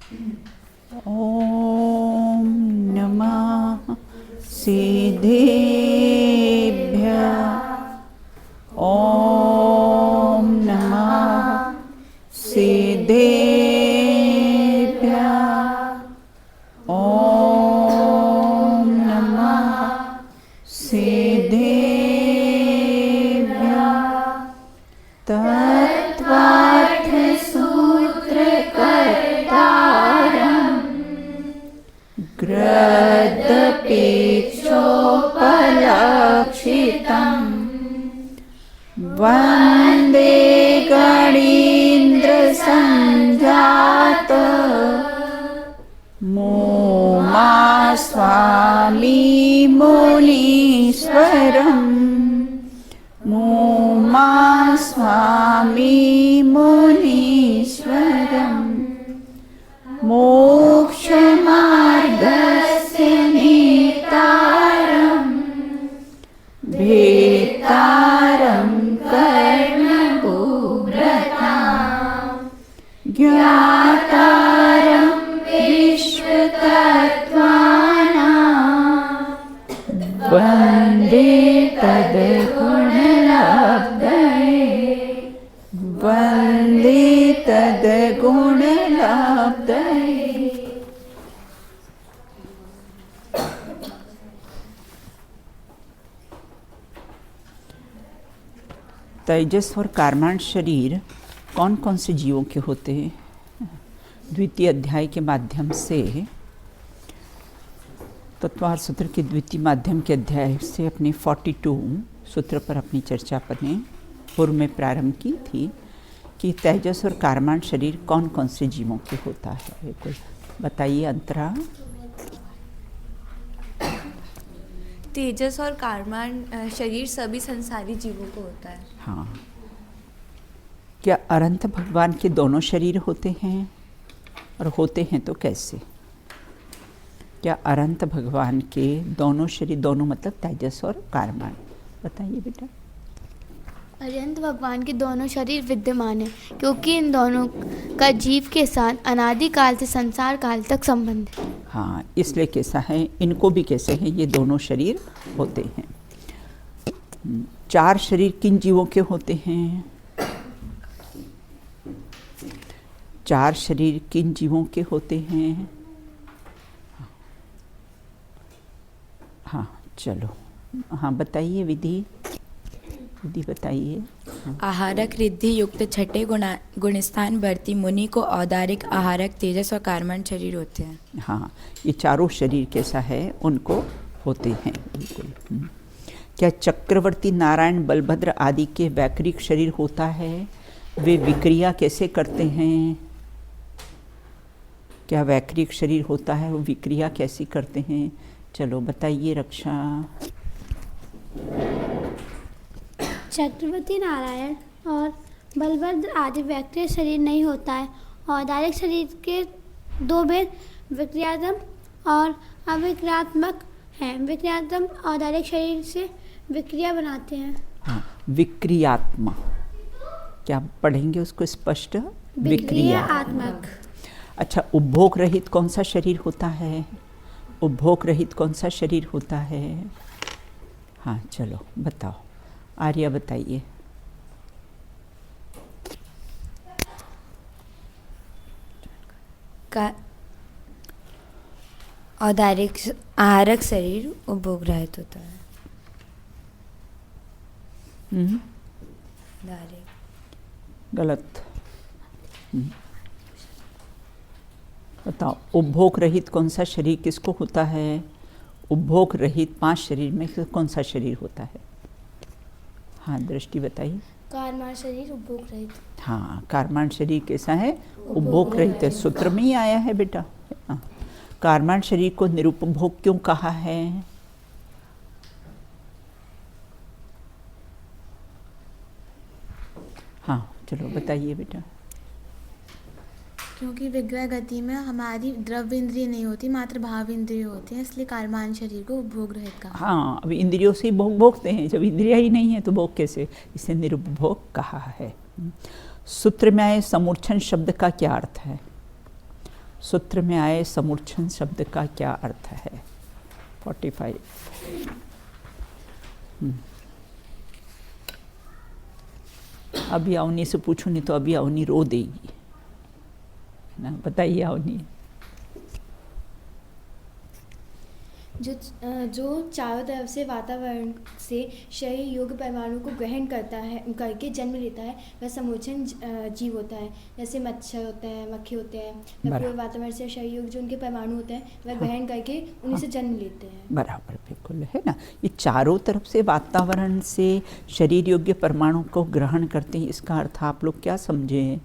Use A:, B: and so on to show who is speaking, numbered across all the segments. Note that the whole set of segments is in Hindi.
A: ॐ नमः सिद्धेभ्यः। ॐ नमः सिद्धेभ्यः। ॐ नमः सिद्धेभ्यः। तत्त्वार्थ सूत्रकर्तारम् ग्रदपेक्षोपलक्षितम् वन्दे गणीन्द्रसञ्जात मुमा स्वामी मुनीश्वरम् मुमा स्वामी मुनीश्वरम् मोक्षमार्गस्य नेतारम् भेतारं कर्मभूभृताम् ज्ञातारं विश्वतत्त्वानां वन्दे तद्गुणलब्धये वन्दे तद्गुणलब्धये। तेजस और कारमाण शरीर कौन कौन से जीवों के होते हैं? द्वितीय अध्याय के माध्यम से तत्वार्थ सूत्र के द्वितीय माध्यम के अध्याय से अपने 42 सूत्र पर अपनी चर्चा अपने पूर्व में प्रारंभ की थी कि तेजस और कारमाण शरीर कौन कौन से जीवों के होता है। कोई बताइए अंतरा।
B: तेजस और कारमान शरीर सभी संसारी जीवों को होता है।
A: हाँ, क्या अनंत भगवान के दोनों शरीर होते हैं और होते हैं तो कैसे? क्या अनंत भगवान के दोनों शरीर, दोनों मतलब तेजस और कारमान, बताइए बेटा।
C: अनंत भगवान के दोनों शरीर विद्यमान है क्योंकि इन दोनों का जीव के साथ अनादि काल से संसार काल तक संबंध है।
A: हाँ, इसलिए कैसा है, इनको भी कैसे हैं, ये दोनों शरीर होते हैं। 4 शरीर किन जीवों के होते हैं? 4 शरीर किन जीवों के होते हैं? हाँ चलो, हाँ बताइए विधि बताइए।
D: आहारक रिद्धि युक्त छठे गुणस्थान वर्ती मुनि को औदारिक आहारक तेजस और कारमान शरीर होते हैं।
A: हाँ, ये चारों शरीर कैसा है, उनको होते हैं बिल्कुल। क्या चक्रवर्ती नारायण बलभद्र आदि के वैकृक शरीर होता है? वे विक्रिया कैसे करते हैं? क्या वैकृक शरीर होता है, वो विक्रिया कैसी करते हैं? चलो बताइए रक्षा।
E: चक्रवर्ती नारायण और बलभद्र आदि वैक्रिय शरीर नहीं होता है। औदारिक शरीर के 2 भेद विक्रियात्मक और अविक्रियात्मक हैं। विक्रियात्मक औदारिक शरीर से विक्रिया बनाते हैं।
A: हाँ, विक्रियात्मक, क्या पढ़ेंगे उसको स्पष्ट?
E: विक्रियात्मक।
A: अच्छा, उपभोग रहित कौन सा शरीर होता है? उपभोग रहित कौन सा शरीर होता है? हाँ चलो बताओ, आर्या बताइए।
D: औदारिक आहारक शरीर उपभोग रहित होता है।
A: गलत। बताओ, उपभोग रहित कौन सा शरीर किसको होता है? उपभोग रहित 5 शरीर में कौन सा शरीर होता है? हाँ दृष्टि बताइए।
C: कारमान शरीर उपभोग रहित।
A: हाँ, कारमान शरीर कैसा है? उपभोग रहित है। सूत्र में ही आया है बेटा। हाँ, कारमान शरीर को निरुपभोग क्यों कहा है? हाँ चलो बताइए बेटा।
F: क्योंकि विग्रह गति में हमारी द्रव्य इंद्रिय नहीं होती, मात्र भाव इंद्रिय होते हैं, इसलिए कारमान शरीर को उपभोग रहित कहा।
A: हाँ, अब इंद्रियों से भोग भोगते हैं, जब इंद्रिया ही नहीं है तो भोग कैसे? इसे निरुपभोग कहा है। सूत्र में आए समूर्छन शब्द का क्या अर्थ है? सूत्र में आए समूर्छन शब्द का क्या अर्थ है? 45। अभी अवनी से पूछूं, नहीं तो अभी अवनी रो देगी ना। बताइए अवनी।
C: जो चारों तरफ से वातावरण से शरीर योग्य परमाणु को ग्रहण करके जन्म लेता है वह समूर्छन जीव होता है। जैसे मच्छर होते हैं, मक्खी होते हैं, वह पूरे वातावरण से शरीर योग्य जो उनके परमाणु होते हैं वह ग्रहण करके उन्हीं से जन्म लेते हैं।
A: बराबर, बिल्कुल है ना। ये चारों तरफ से वातावरण से शरीर योग्य परमाणु को ग्रहण करते हैं, इसका अर्थ आप लोग क्या समझे?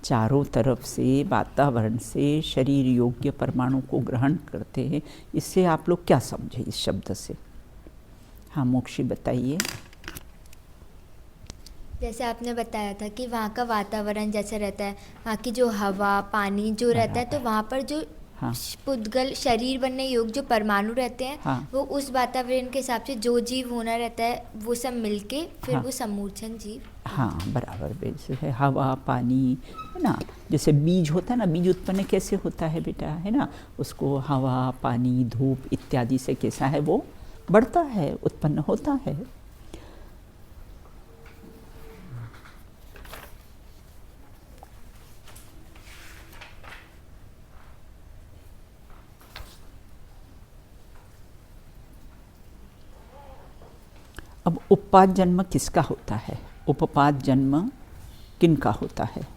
A: चारों तरफ से वातावरण से शरीर योग्य परमाणु को ग्रहण करते हैं, इससे आप लोग क्या समझे इस शब्द से? हाँ मोक्षी बताइए।
G: जैसे आपने बताया था कि वहाँ का वातावरण जैसा रहता है, वहाँ की जो हवा पानी जो रहता है, तो वहाँ पर जो पुद्गल शरीर बनने योग्य जो परमाणु रहते हैं वो उस वातावरण के हिसाब से जो जीव होना रहता है वो सब मिलके फिर वो समूर्छन जीव।
A: हाँ बराबर, वैसे है हवा पानी है ना। जैसे बीज होता है ना, बीज उत्पन्न कैसे होता है बेटा, है ना, उसको हवा पानी धूप इत्यादि से कैसा है वो बढ़ता है, उत्पन्न होता है। अब उपपाद जन्म किसका होता है? उपपाद जन्म किन का होता है?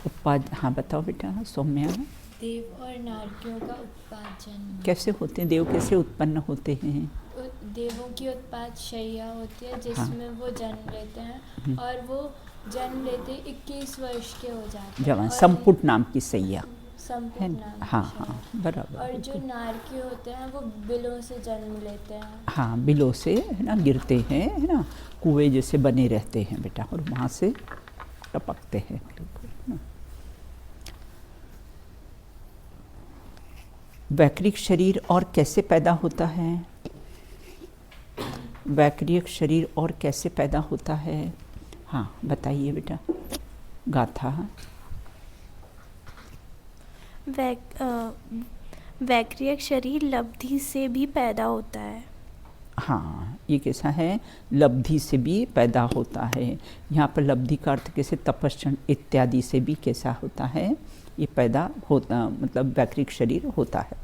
A: उपपाद, हाँ बताओ बेटा सौम्या।
H: देव और नारकियों का उत्पाद जन्म।
A: कैसे होते हैं? देव कैसे उत्पन्न होते हैं?
H: देवों की उत्पाद शैया होती है जिसमें वो जन्म लेते हैं और वो जन्म लेते 21 वर्ष के हो जाते हैं।
A: जवान संपुट नाम की सैया
H: संपुट नाम।
A: हाँ हाँ बराबर।
H: और जो नारकी होते हैं वो बिलों से जन्म लेते हैं।
A: हाँ बिलों से है ना गिरते हैं, है ना, कुएं जैसे बने रहते हैं बेटा, और वहाँ से टपकते हैं। वैक्रिक शरीर और कैसे पैदा होता है? वैक्रिक शरीर और कैसे पैदा होता है? हाँ बताइए बेटा गाथा।
I: वैक्रियक शरीर लब्धि से भी पैदा होता है।
A: हाँ ये कैसा है? लब्धि से भी पैदा होता है। यहाँ पर लब्धि का अर्थ कैसे तपस्या इत्यादि से भी कैसा होता है? ये पैदा होता, मतलब वैक्रिक शरीर होता है।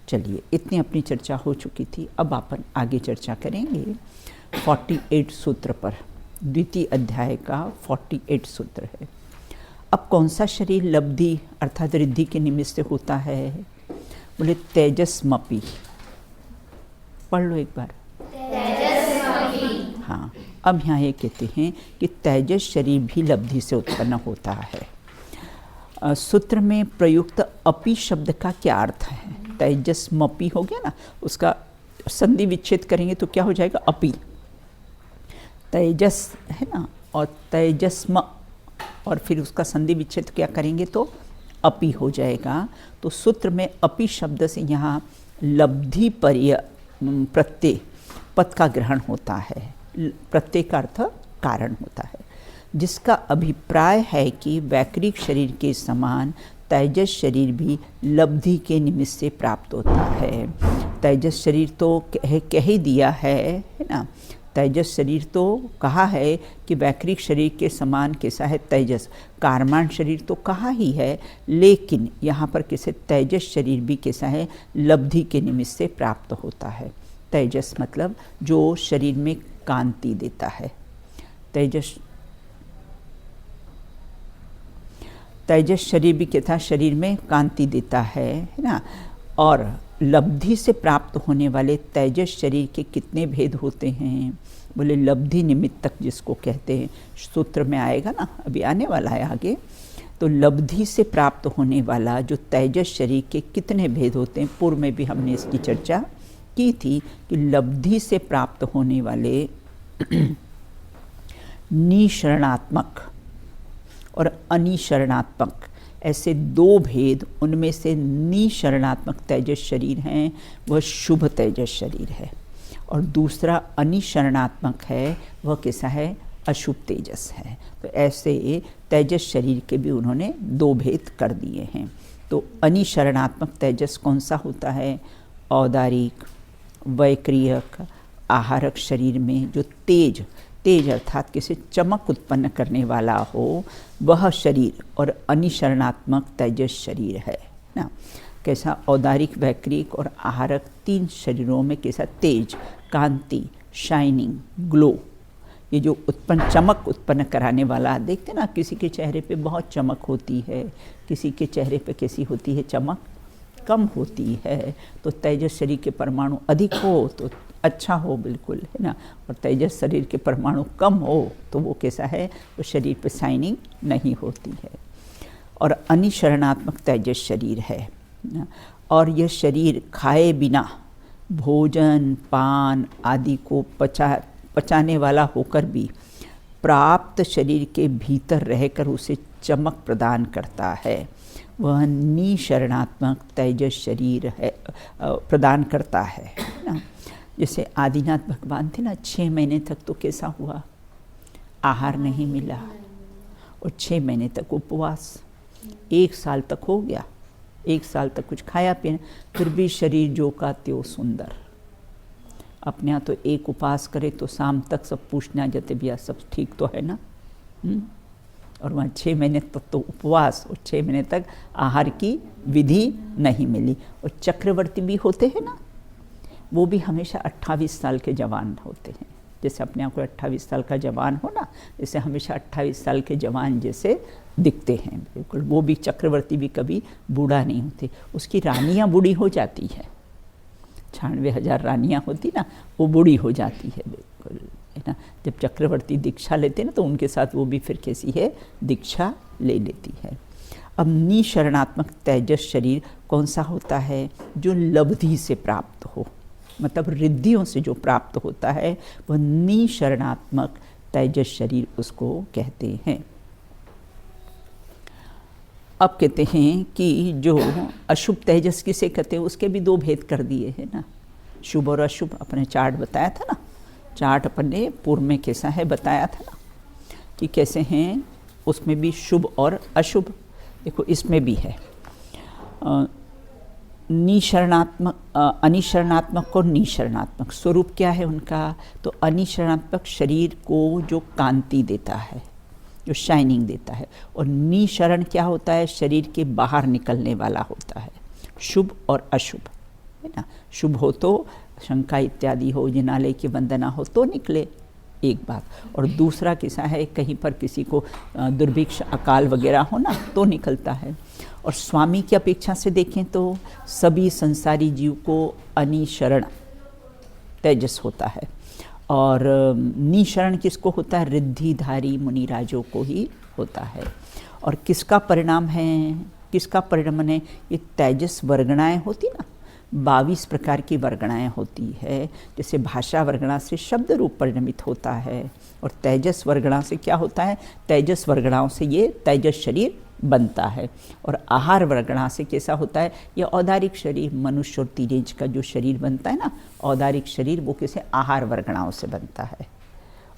A: चलिए इतनी अपनी चर्चा हो चुकी थी, अब अपन आगे चर्चा करेंगे 48 सूत्र पर। द्वितीय अध्याय का 48 सूत्र है। अब कौन सा शरीर लब्धि अर्थात रिद्धि के निमित्त से होता है? बोले तेजस्मपि। पढ़ लो एक बार। तेजस्मपि। हाँ अब यहाँ ये कहते हैं कि तेजस शरीर भी लब्धि से उत्पन्न होता है। सूत्र में प्रयुक्त अपि शब्द का क्या अर्थ है? तेजस्मपि हो गया ना, उसका संधि विच्छेद करेंगे तो क्या हो जाएगा? अपि। तेजस है ना, और तेजस्म, और फिर उसका संधि विच्छेद क्या करेंगे तो अपि हो जाएगा। तो सूत्र में अपि शब्द से यहाँ लब्धि प्रत्यय पद का ग्रहण होता है। प्रत्यय का अर्थ कारण होता है, जिसका अभिप्राय है कि वैक्रिक शरीर के समान तेजस शरीर भी लब्धि के निमित्त से प्राप्त होता है। तेजस शरीर तो कह ही दिया है ना, तेजस शरीर तो कहा है कि वैक्रिक शरीर के समान कैसा है तेजस। कारमान शरीर तो कहा ही है, लेकिन यहाँ पर कैसे तेजस शरीर भी कैसा है? लब्धि के निमित्त से प्राप्त होता है। तेजस मतलब जो शरीर में कांति देता है। तेजस शरीर भी कैसा? शरीर में कांति देता है ना। और लब्धि से प्राप्त होने वाले तेजस शरीर के कितने भेद होते हैं? बोले लब्धि निमित्तक जिसको कहते हैं, सूत्र में आएगा ना, अभी आने वाला है आगे। तो लब्धि से प्राप्त होने वाला जो तेजस शरीर के कितने भेद होते हैं, पूर्व में भी हमने इसकी चर्चा की थी कि लब्धि से प्राप्त होने वाले निशरणात्मक और अनिशरणात्मक ऐसे दो भेद, उनमें से निशरणात्मक तेजस शरीर हैं वह शुभ तेजस शरीर है, और दूसरा अनिशरणात्मक है वह कैसा है? अशुभ तेजस है। तो ऐसे तेजस शरीर के भी उन्होंने दो भेद कर दिए हैं। तो अनिशरणात्मक तेजस कौन सा होता है? औदारिक, वैक्रियक, आहारक शरीर में जो तेज अर्थात किसी चमक उत्पन्न करने वाला हो, वह शरीर और अनिशरणात्मक तेजस शरीर है ना। कैसा? औदारिक, वैक्रिक और आहारक तीन शरीरों में कैसा तेज, कांति, शाइनिंग, ग्लो, ये जो चमक उत्पन्न कराने वाला, देखते ना किसी के चेहरे पे बहुत चमक होती है, किसी के चेहरे पे कैसी होती है चमक, कम होती है। तो तेजस शरीर के परमाणु अधिक हो तो अच्छा हो, बिल्कुल, है ना। और तेजस शरीर के परमाणु कम हो तो वो कैसा है, तो शरीर पे शाइनिंग नहीं होती है। और अनिशरणात्मक तेजस शरीर है ना। और यह शरीर खाए बिना भोजन पान आदि को पचाने वाला होकर भी प्राप्त शरीर के भीतर रहकर उसे चमक प्रदान करता है। वह निशरणात्मक तेजस शरीर है, प्रदान करता है ना। जैसे आदिनाथ भगवान थे ना, 6 महीने तक तो कैसा हुआ, आहार नहीं मिला, और 6 महीने तक उपवास, 1 साल तक हो गया, 1 साल तक कुछ खाया पिया, फिर भी शरीर जो का त्यों सुंदर। अपने यहाँ तो एक उपवास करे तो शाम तक सब पूछना जाते भैया सब ठीक तो है ना। और वहाँ 6 महीने तक तो उपवास और 6 महीने तक आहार की विधि नहीं मिली। और चक्रवर्ती भी होते हैं ना, वो भी हमेशा 28 साल के जवान होते हैं। जैसे अपने आप को 28 साल का जवान हो ना, जैसे हमेशा 28 साल के जवान जैसे दिखते हैं, बिल्कुल। वो भी चक्रवर्ती भी कभी बूढ़ा नहीं होते। उसकी रानियाँ बूढ़ी हो जाती है, 96,000 रानियाँ होती ना, वो बूढ़ी हो जाती है, बिल्कुल, है ना। जब चक्रवर्ती दीक्षा लेते हैं ना, तो उनके साथ वो भी फिर कैसी है, दीक्षा ले लेती है। अब निशरणात्मक तेजस शरीर कौन सा होता है? जो लब्धि से प्राप्त हो, मतलब रिद्धियों से जो प्राप्त होता है, वह निशरणात्मक तेजस शरीर उसको कहते हैं। अब कहते हैं कि जो अशुभ तेजस किसे कहते हैं, उसके भी 2 भेद कर दिए हैं ना, शुभ और अशुभ। अपने चार्ट बताया था ना, चार्ट अपने पूर्व में कैसा है बताया था ना, कि कैसे हैं, उसमें भी शुभ और अशुभ। देखो इसमें भी है निशरणात्मक, अनिशरणात्मक और निशरणात्मक। स्वरूप क्या है उनका? तो अनिशरणात्मक शरीर को जो कांति देता है, जो शाइनिंग देता है, और निशरण क्या होता है? शरीर के बाहर निकलने वाला होता है। शुभ और अशुभ, है ना। शुभ हो तो शंका इत्यादि हो, जिनालय की वंदना हो तो निकले, एक बात। और दूसरा कैसा है, कहीं पर किसी को दुर्भिक्ष अकाल वगैरह हो ना, तो निकलता है। और स्वामी की अपेक्षा से देखें तो सभी संसारी जीव को अनिशरण तेजस होता है। और निशरण किसको होता है? रिद्धिधारी मुनिराजों को ही होता है। और किसका परिणाम है, किसका परिणाम है? ये तेजस वर्गणाएं होती ना, 22 प्रकार की वर्गणाएं होती है। जैसे भाषा वर्गणा से शब्द रूप परिणमित होता है, और तेजस वर्गणा से क्या होता है? तेजस वर्गणाओं से ये तेजस शरीर बनता है। और आहार वर्गणा से कैसा होता है? ये औदारिक शरीर, मनुष्य और तिरेज का जो शरीर बनता है ना, औदारिक शरीर, वो कैसे आहार वर्गणाओं से बनता है।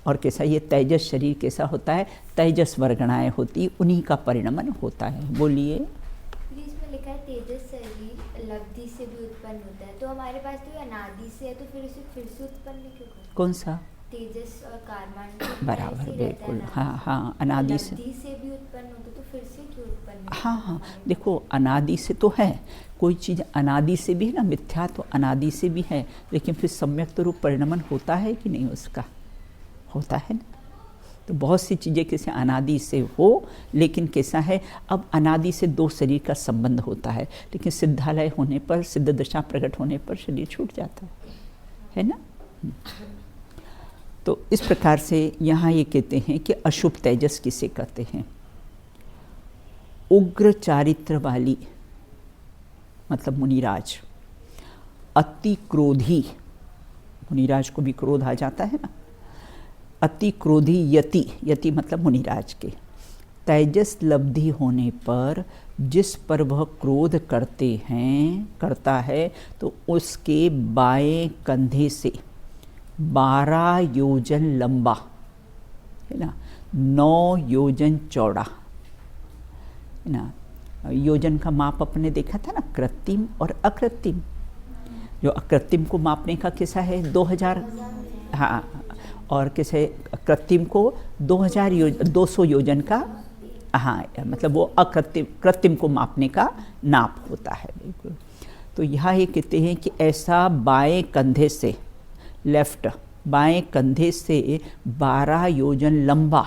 A: और कैसा ये तेजस शरीर कैसा होता है? तेजस वर्गणाएं होती, उन्हीं का परिणमन होता है। बोलिए।
G: इसमें लिखा है तेजस शरीर लब्धि से भी उत्पन्न होता है, तो हमारे पास तो अनादि से है, तो फिर उसे फिर से उत्पन्न क्यों करते?
A: कौन सा?
G: तेजस और कार्बन
A: बराबर, बिल्कुल, हाँ हाँ, अनादि से
G: भी उत्पन्न होता, तो फिर से क्यों उत्पन्न?
A: हाँ हाँ, देखो अनादि से तो है, कोई चीज़ अनादि से भी है ना, मिथ्या तो अनादि से भी है, लेकिन फिर सम्यक रूप परिणमन होता है कि नहीं? उसका होता है ना। तो बहुत सी चीज़ें कैसे अनादि से हो, लेकिन कैसा है, अब अनादि से 2 शरीर का संबंध होता है, लेकिन सिद्धालय होने पर, सिद्ध दशा प्रकट होने पर शरीर छूट जाता है ना। तो इस प्रकार से यहाँ ये कहते हैं कि अशुभ तेजस किसे कहते हैं? उग्र चारित्र वाली, मतलब मुनिराज, अति क्रोधी, मुनिराज को भी क्रोध आ जाता है ना, अति क्रोधी यति, यति मतलब मुनिराज के, तेजस लब्धि होने पर जिस पर वह क्रोध करता है, तो उसके बाएं कंधे से 12 योजन लंबा है ना, 9 योजन चौड़ा, है ना। योजन का माप अपने देखा था ना, कृत्रिम और अकृत्रिम। जो अकृत्रिम को मापने का किस्सा है 2000, हाँ, और किसे कृत्रिम को 200 योजन का, हाँ, मतलब वो कृत्रिम को मापने का नाप होता है, बिल्कुल। तो यहाँ ये कहते हैं कि ऐसा बाएं कंधे से, लेफ्ट बाएं कंधे से 12 योजन लंबा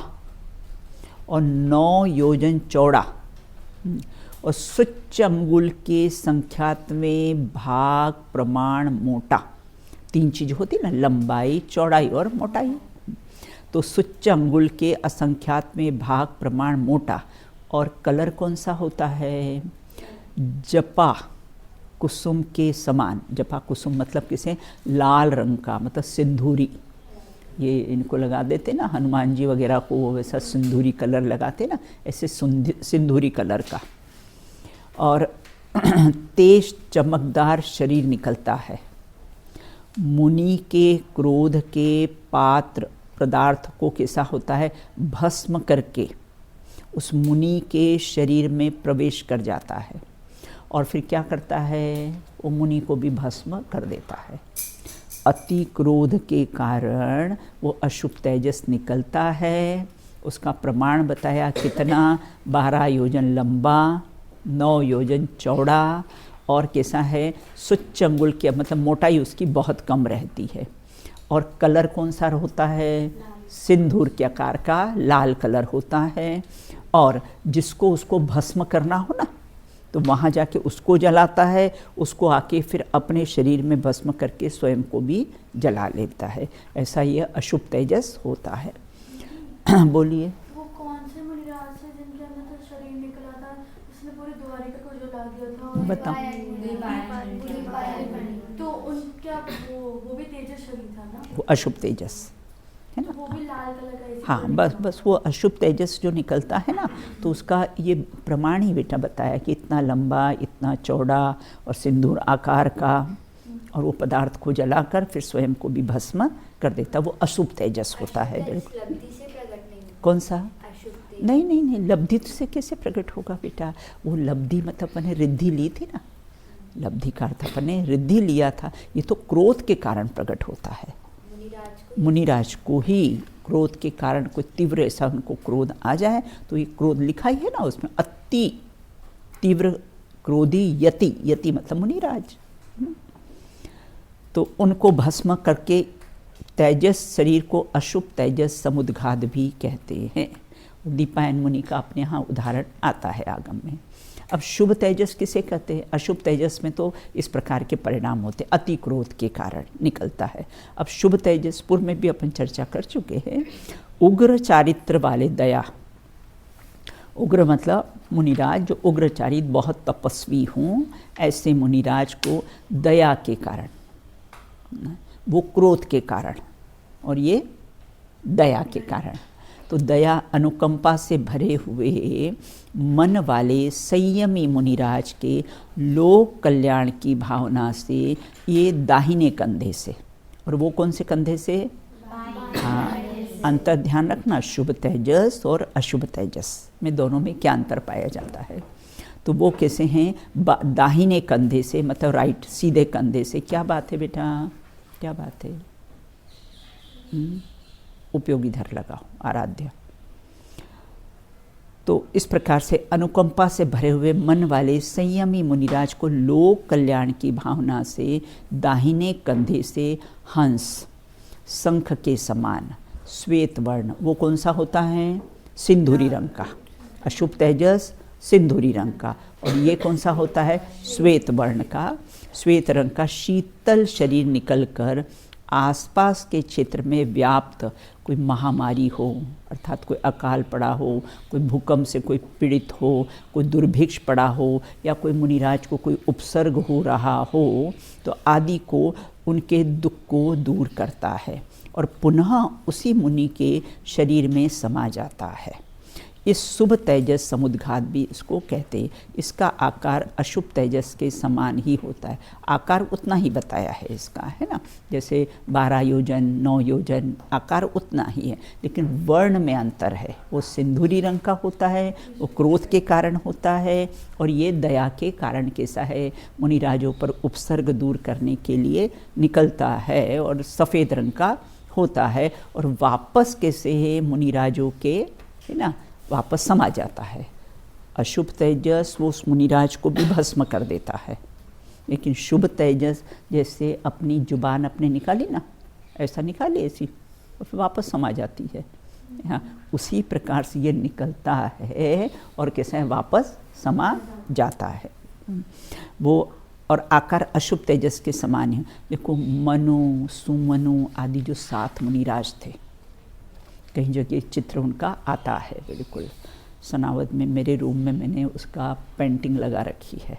A: और 9 योजन चौड़ा और सुच्च अंगुल के संख्यात्मक भाग प्रमाण मोटा। 3 चीज होती ना, लंबाई, चौड़ाई और मोटाई। तो सुच्च अंगुल के असंख्यात्मक भाग प्रमाण मोटा। और कलर कौन सा होता है? जपा कुसुम के समान। जपा कुसुम मतलब किसे? लाल रंग का, मतलब सिंदूरी। ये इनको लगा देते ना, हनुमान जी वगैरह को वैसा सिंदूरी कलर लगाते ना, ऐसे सिंदूरी कलर का। और तेज चमकदार शरीर निकलता है। मुनि के क्रोध के पात्र पदार्थ को कैसा होता है? भस्म करके उस मुनि के शरीर में प्रवेश कर जाता है और फिर क्या करता है? वो मुनि को भी भस्म कर देता है। अति क्रोध के कारण वो अशुभ तेजस निकलता है। उसका प्रमाण बताया कितना? 12 योजन लंबा, 9 योजन चौड़ा और कैसा है? सुच्च अंगुल के, मतलब मोटाई उसकी बहुत कम रहती है। और कलर कौन सा होता है? सिंदूर के आकार का लाल कलर होता है। और जिसको उसको भस्म करना हो ना, तो वहाँ जाके उसको जलाता है, उसको आके फिर अपने शरीर में भस्म करके स्वयं को भी जला लेता है। ऐसा ये अशुभ तेजस होता है। बोलिए।
J: वो कौन से मुनिराज से जिनके अंदर तो शरीर निकला था, उसने पूरे द्वारिका को जला दिया था?
A: बताओ।
J: तो उनका वो भी तेजस शरीर था ना?
A: वो अशुभ तेजस है ना?
J: वो भी लाल कलर का।
A: हाँ, बस वो अशुभ तेजस जो निकलता है ना, तो उसका ये प्रमाण ही बेटा बताया कि इतना लंबा, इतना चौड़ा और सिंदूर आकार का, और वो पदार्थ को जलाकर फिर स्वयं को भी भस्म कर देता। वो अशुभ तेजस होता है। बिल्कुल। कौन सा? नहीं, लब्धि से कैसे प्रकट होगा बेटा? वो लब्धि मतलब अपने रिद्धि ली थी ना, लब्धि का अर्थ अपने रिद्धि लिया था। ये तो क्रोध के कारण प्रकट होता है। मुनिराज को ही क्रोध के कारण कोई तीव्र ऐसा उनको क्रोध आ जाए, तो ये क्रोध लिखा ही है ना उसमें, अति तीव्र क्रोधी यति। यति मतलब मुनिराज। तो उनको भस्म करके तेजस शरीर को अशुभ तेजस समुद्घात भी कहते हैं। दीपायन मुनि का अपने यहाँ उदाहरण आता है आगम में। अब शुभ तेजस किसे कहते हैं? अशुभ तेजस में तो इस प्रकार के परिणाम होते हैं, अति क्रोध के कारण निकलता है। अब शुभ तेजस पूर्व में भी अपन चर्चा कर चुके हैं। उग्र चारित्र वाले दया। उग्र मतलब मुनिराज जो उग्र चारित, बहुत तपस्वी हों, ऐसे मुनिराज को दया के कारण, वो क्रोध के कारण और ये दया के कारण। तो दया अनुकंपा से भरे हुए मन वाले संयमी मुनिराज के लोक कल्याण की भावना से ये दाहिने कंधे से, और वो कौन से कंधे से? हाँ, अंतर ध्यान रखना, शुभ तेजस और अशुभ तेजस में दोनों में क्या अंतर पाया जाता है। तो वो कैसे हैं? दाहिने कंधे से, मतलब राइट, सीधे कंधे से। क्या बात है बेटा? क्या बात है? उपयोगी धर लगाओ, आराध्य। तो इस प्रकार से अनुकंपा से भरे हुए मन वाले संयमी मुनिराज को लोक कल्याण की भावना से दाहिने कंधे से हंस शंख के समान श्वेत वर्ण, वो कौन सा होता है? सिंदूरी रंग का। अशुभ तेजस सिंदूरी रंग का, और ये कौन सा होता है? श्वेत वर्ण का। श्वेत रंग का शीतल शरीर निकलकर आसपास के क्षेत्र में व्याप्त कोई महामारी हो, अर्थात कोई अकाल पड़ा हो, कोई भूकंप से कोई पीड़ित हो, कोई दुर्भिक्ष पड़ा हो, या कोई मुनिराज को कोई उपसर्ग हो रहा हो, तो आदि को उनके दुख को दूर करता है और पुनः उसी मुनि के शरीर में समा जाता है। इस शुभ तेजस समुद्घात भी इसको कहते हैं। इसका आकार अशुभ तेजस के समान ही होता है, आकार उतना ही बताया है इसका, है ना। जैसे 12 योजन 9 योजन आकार उतना ही है, लेकिन वर्ण में अंतर है। वो सिंदूरी रंग का होता है, वो क्रोध के कारण होता है, और ये दया के कारण कैसा है, मुनिराजों पर उपसर्ग दूर करने के लिए निकलता है, और सफ़ेद रंग का होता है, और वापस कैसे है मुनिराजों के, है ना, वापस समा जाता है। अशुभ तेजस वो उस मुनिराज को भी भस्म कर देता है, लेकिन शुभ तेजस जैसे अपनी जुबान अपने निकाली ना, ऐसा निकाली ऐसी, और फिर वापस समा जाती है। हाँ, उसी प्रकार से ये निकलता है और कैसे वापस समा जाता है वो। और आकार अशुभ तेजस के समान है। देखो मनु, सुमनु आदि जो 7 मुनिराज थे, कहीं जगह चित्र उनका आता है बिल्कुल। सनावद में मेरे रूम में मैंने उसका पेंटिंग लगा रखी है।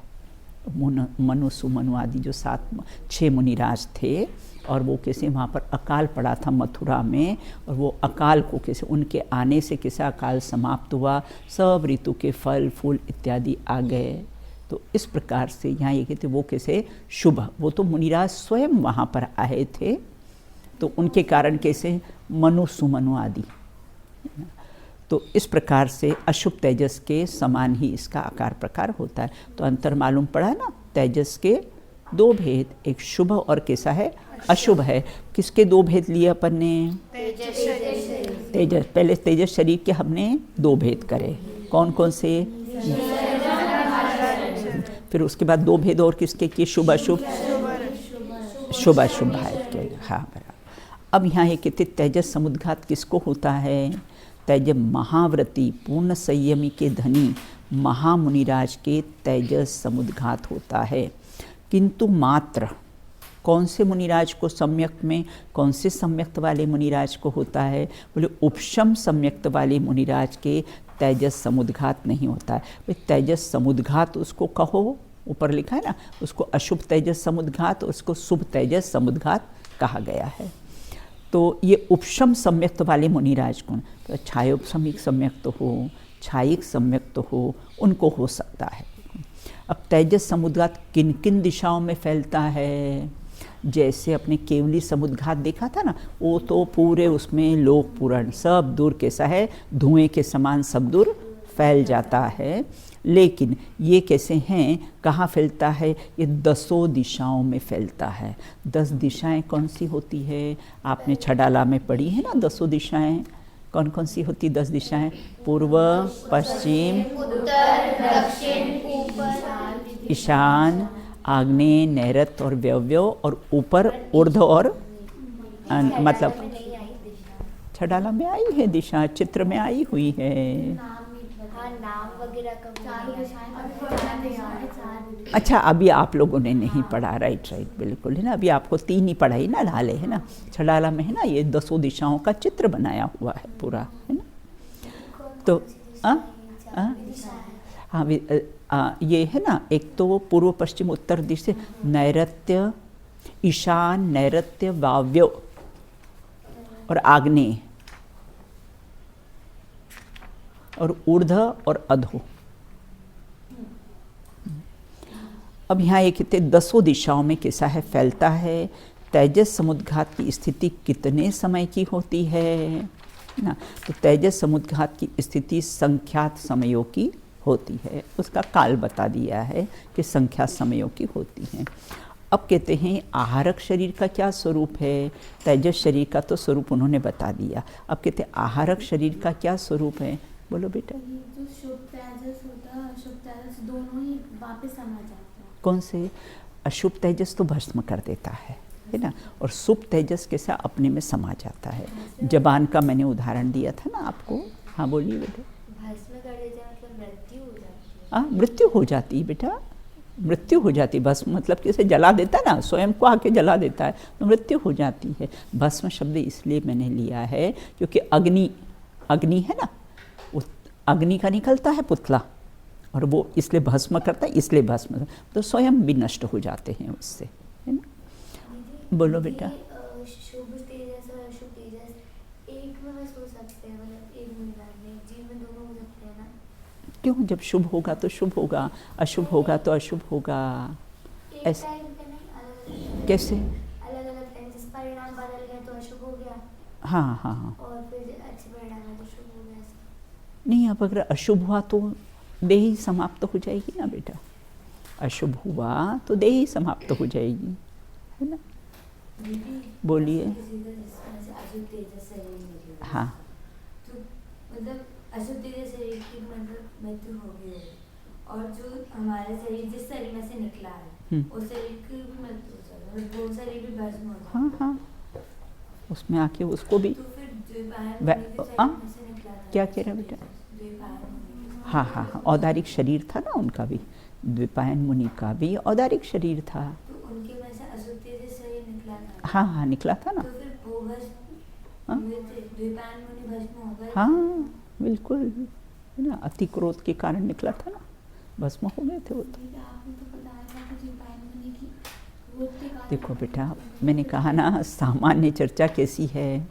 A: मनु, सुमनु आदि जो 6 मुनिराज थे, और वो कैसे वहाँ पर अकाल पड़ा था मथुरा में, और वो अकाल को कैसे उनके आने से कैसे अकाल समाप्त हुआ, सब ऋतु के फल फूल इत्यादि आ गए। तो इस प्रकार से यहाँ ये कहते वो कैसे शुभ, वो तो मुनिराज स्वयं वहाँ पर आए थे, तो उनके कारण कैसे मनु सुमनु आदि। तो इस प्रकार से अशुभ तेजस के समान ही इसका आकार प्रकार होता है। तो अंतर मालूम पड़ा ना, तेजस के 2 भेद, एक शुभ और कैसा है अशुभ है। किसके 2 भेद लिए अपन ने? तेजस, पहले तेजस शरीर के हमने 2 भेद करे, कौन कौन से? फिर उसके बाद 2 भेद और किसके किए? शुभ अशुभ, शुभ अशुभ भाव के। हाँ बराबर। अब यहाँ ये कहते तेजस समुद्घात किसको होता है? तेज महाव्रती पूर्ण संयमी के धनी महामुनिराज के तेजस समुद्घात होता है। किंतु मात्र कौन से मुनिराज को सम्यक में, कौन से सम्यक्त वाले मुनिराज को होता है? बोले उपशम सम्यक्त वाले मुनिराज के तेजस समुद्घात नहीं होता है। भाई तेजस समुद्घात उसको कहो, ऊपर लिखा है ना, उसको अशुभ तेजस समुद्घात, उसको शुभ तेजस समुद्घात कहा गया है। तो ये उपशम सम्यक्त वाले मुनिराज गुण, तो छायोपशमिक सम्यक्त हो, छायिक सम्यक्त हो, उनको हो सकता है। अब तेजस समुद्घात किन किन दिशाओं में फैलता है? जैसे अपने केवली समुद्घात देखा था ना, वो तो पूरे उसमें लोक पूरण सब दूर कैसा है, धुएं के समान सब दूर फैल जाता है। लेकिन ये कैसे हैं, कहाँ फैलता है? ये 10 दिशाओं में फैलता है। 10 दिशाएं कौन सी होती है? आपने छडाला में पढ़ी है ना 10 दिशाएं। कौन कौन सी होती 10 दिशाएं? पूर्व, पश्चिम,
C: उत्तर, दक्षिण,
A: ईशान, आग्नेय, नैऋत्य और वायव्य, और ऊपर ऊर्ध्व और मतलब छडाला में आई है दिशा, चित्र में आई हुई है।
G: नाम वगैरह का
A: अच्छा, अभी आप लोगों ने नहीं पढ़ा, राइट बिल्कुल है ना। अभी आपको 3 ही पढ़ाई ना ढाले है ना, छडाला में है ना, ये 10 दिशाओं का चित्र बनाया हुआ है पूरा, है ना। तो हाँ ये है ना, एक तो पूर्व पश्चिम उत्तर दिशा, नैऋत्य, ईशान, नैऋत्य, वायव्य और आग्नेय, और ऊर्ध्व और अधो। अब यहाँ ये कहते 10 दिशाओं में कैसा है फैलता है। तेजस समुद्घात की स्थिति कितने समय की होती है ना? तो तेजस समुद्घात की स्थिति संख्यात समयों की होती है। उसका काल बता दिया है कि संख्यात समयों की होती हैं। अब कहते हैं आहारक शरीर का क्या स्वरूप है? तेजस शरीर का तो स्वरूप उन्होंने बता दिया। अब कहते हैं आहारक शरीर का क्या स्वरूप है? बोलो बेटा।
J: जो शुभ तेजस होता है, अशुभ तेजस दोनों ही वापस समा जाते हैं।
A: कौन से? अशुभ तेजस तो भस्म कर देता है ना, और शुभ तेजस कैसा अपने में समा जाता है। जबान का मैंने उदाहरण दिया था ना आपको। हाँ बोलिए बेटा।
G: भस्म कर देते हैं मतलब मृत्यु हो जाती है।
A: मृत्यु हो जाती है बेटा, मृत्यु हो जाती है। भस्म मतलब कैसे जला देता है ना, स्वयं को आके जला देता है, तो मृत्यु हो जाती है। भस्म शब्द इसलिए मैंने लिया है क्योंकि अग्नि है ना, अग्नि का निकलता है पुतला, और वो इसलिए भस्म करता है, इसलिए भस्म, तो स्वयं भी नष्ट हो जाते हैं उससे, है ना। बोलो बेटा।
G: शुभ तेजस और अशुभ तेजस एक में बस हो सकते हैं, मतलब एक मिनट में जीव में दोनों हो सकते
A: क्यों? जब शुभ होगा तो शुभ होगा, अशुभ होगा तो अशुभ होगा। ऐसे कैसे?
J: अलग अलग टाइम जिस परिणाम बदल गए तो अशुभ हो गया।
A: हाँ हाँ हाँ।
J: और फिर अच्छे परिणाम है तो शुभ हो गया।
A: नहीं, अब अगर अशुभ हुआ तो देह ही समाप्त हो जाएगी ना बेटा। अशुभ हुआ तो देह ही समाप्त हो जाएगी, है ना। बोलिए। हाँ,
K: तो मतलब अशुभ तेज शरीर की मतलब मृत्यु हो गई है, और जो हमारा शरीर जिस शरीर में से निकला है उस शरीर की भी मृत्यु हो जाएगी, वो शरीर भी भस्म हो जाएगा।
A: हाँ हाँ, उसमें आके उसको भी
K: तो फिर
A: क्या कह रहे बेटा? हाँ हाँ हाँ, औदारिक शरीर था ना उनका भी, द्विपायन मुनि का भी औदारिक शरीर था।
K: तो उनके में से अशुभ तेज शरीर निकला था।
A: हाँ हाँ, निकला था ना।
K: तो फिर वो भस्म द्विपायन मुनि भस्म हो गए।
A: हाँ बिल्कुल, है ना, अति क्रोध के कारण निकला था ना, भस्म हो गए थे वो तो। देखो बेटा, मैंने कहा ना सामान्य चर्चा कैसी है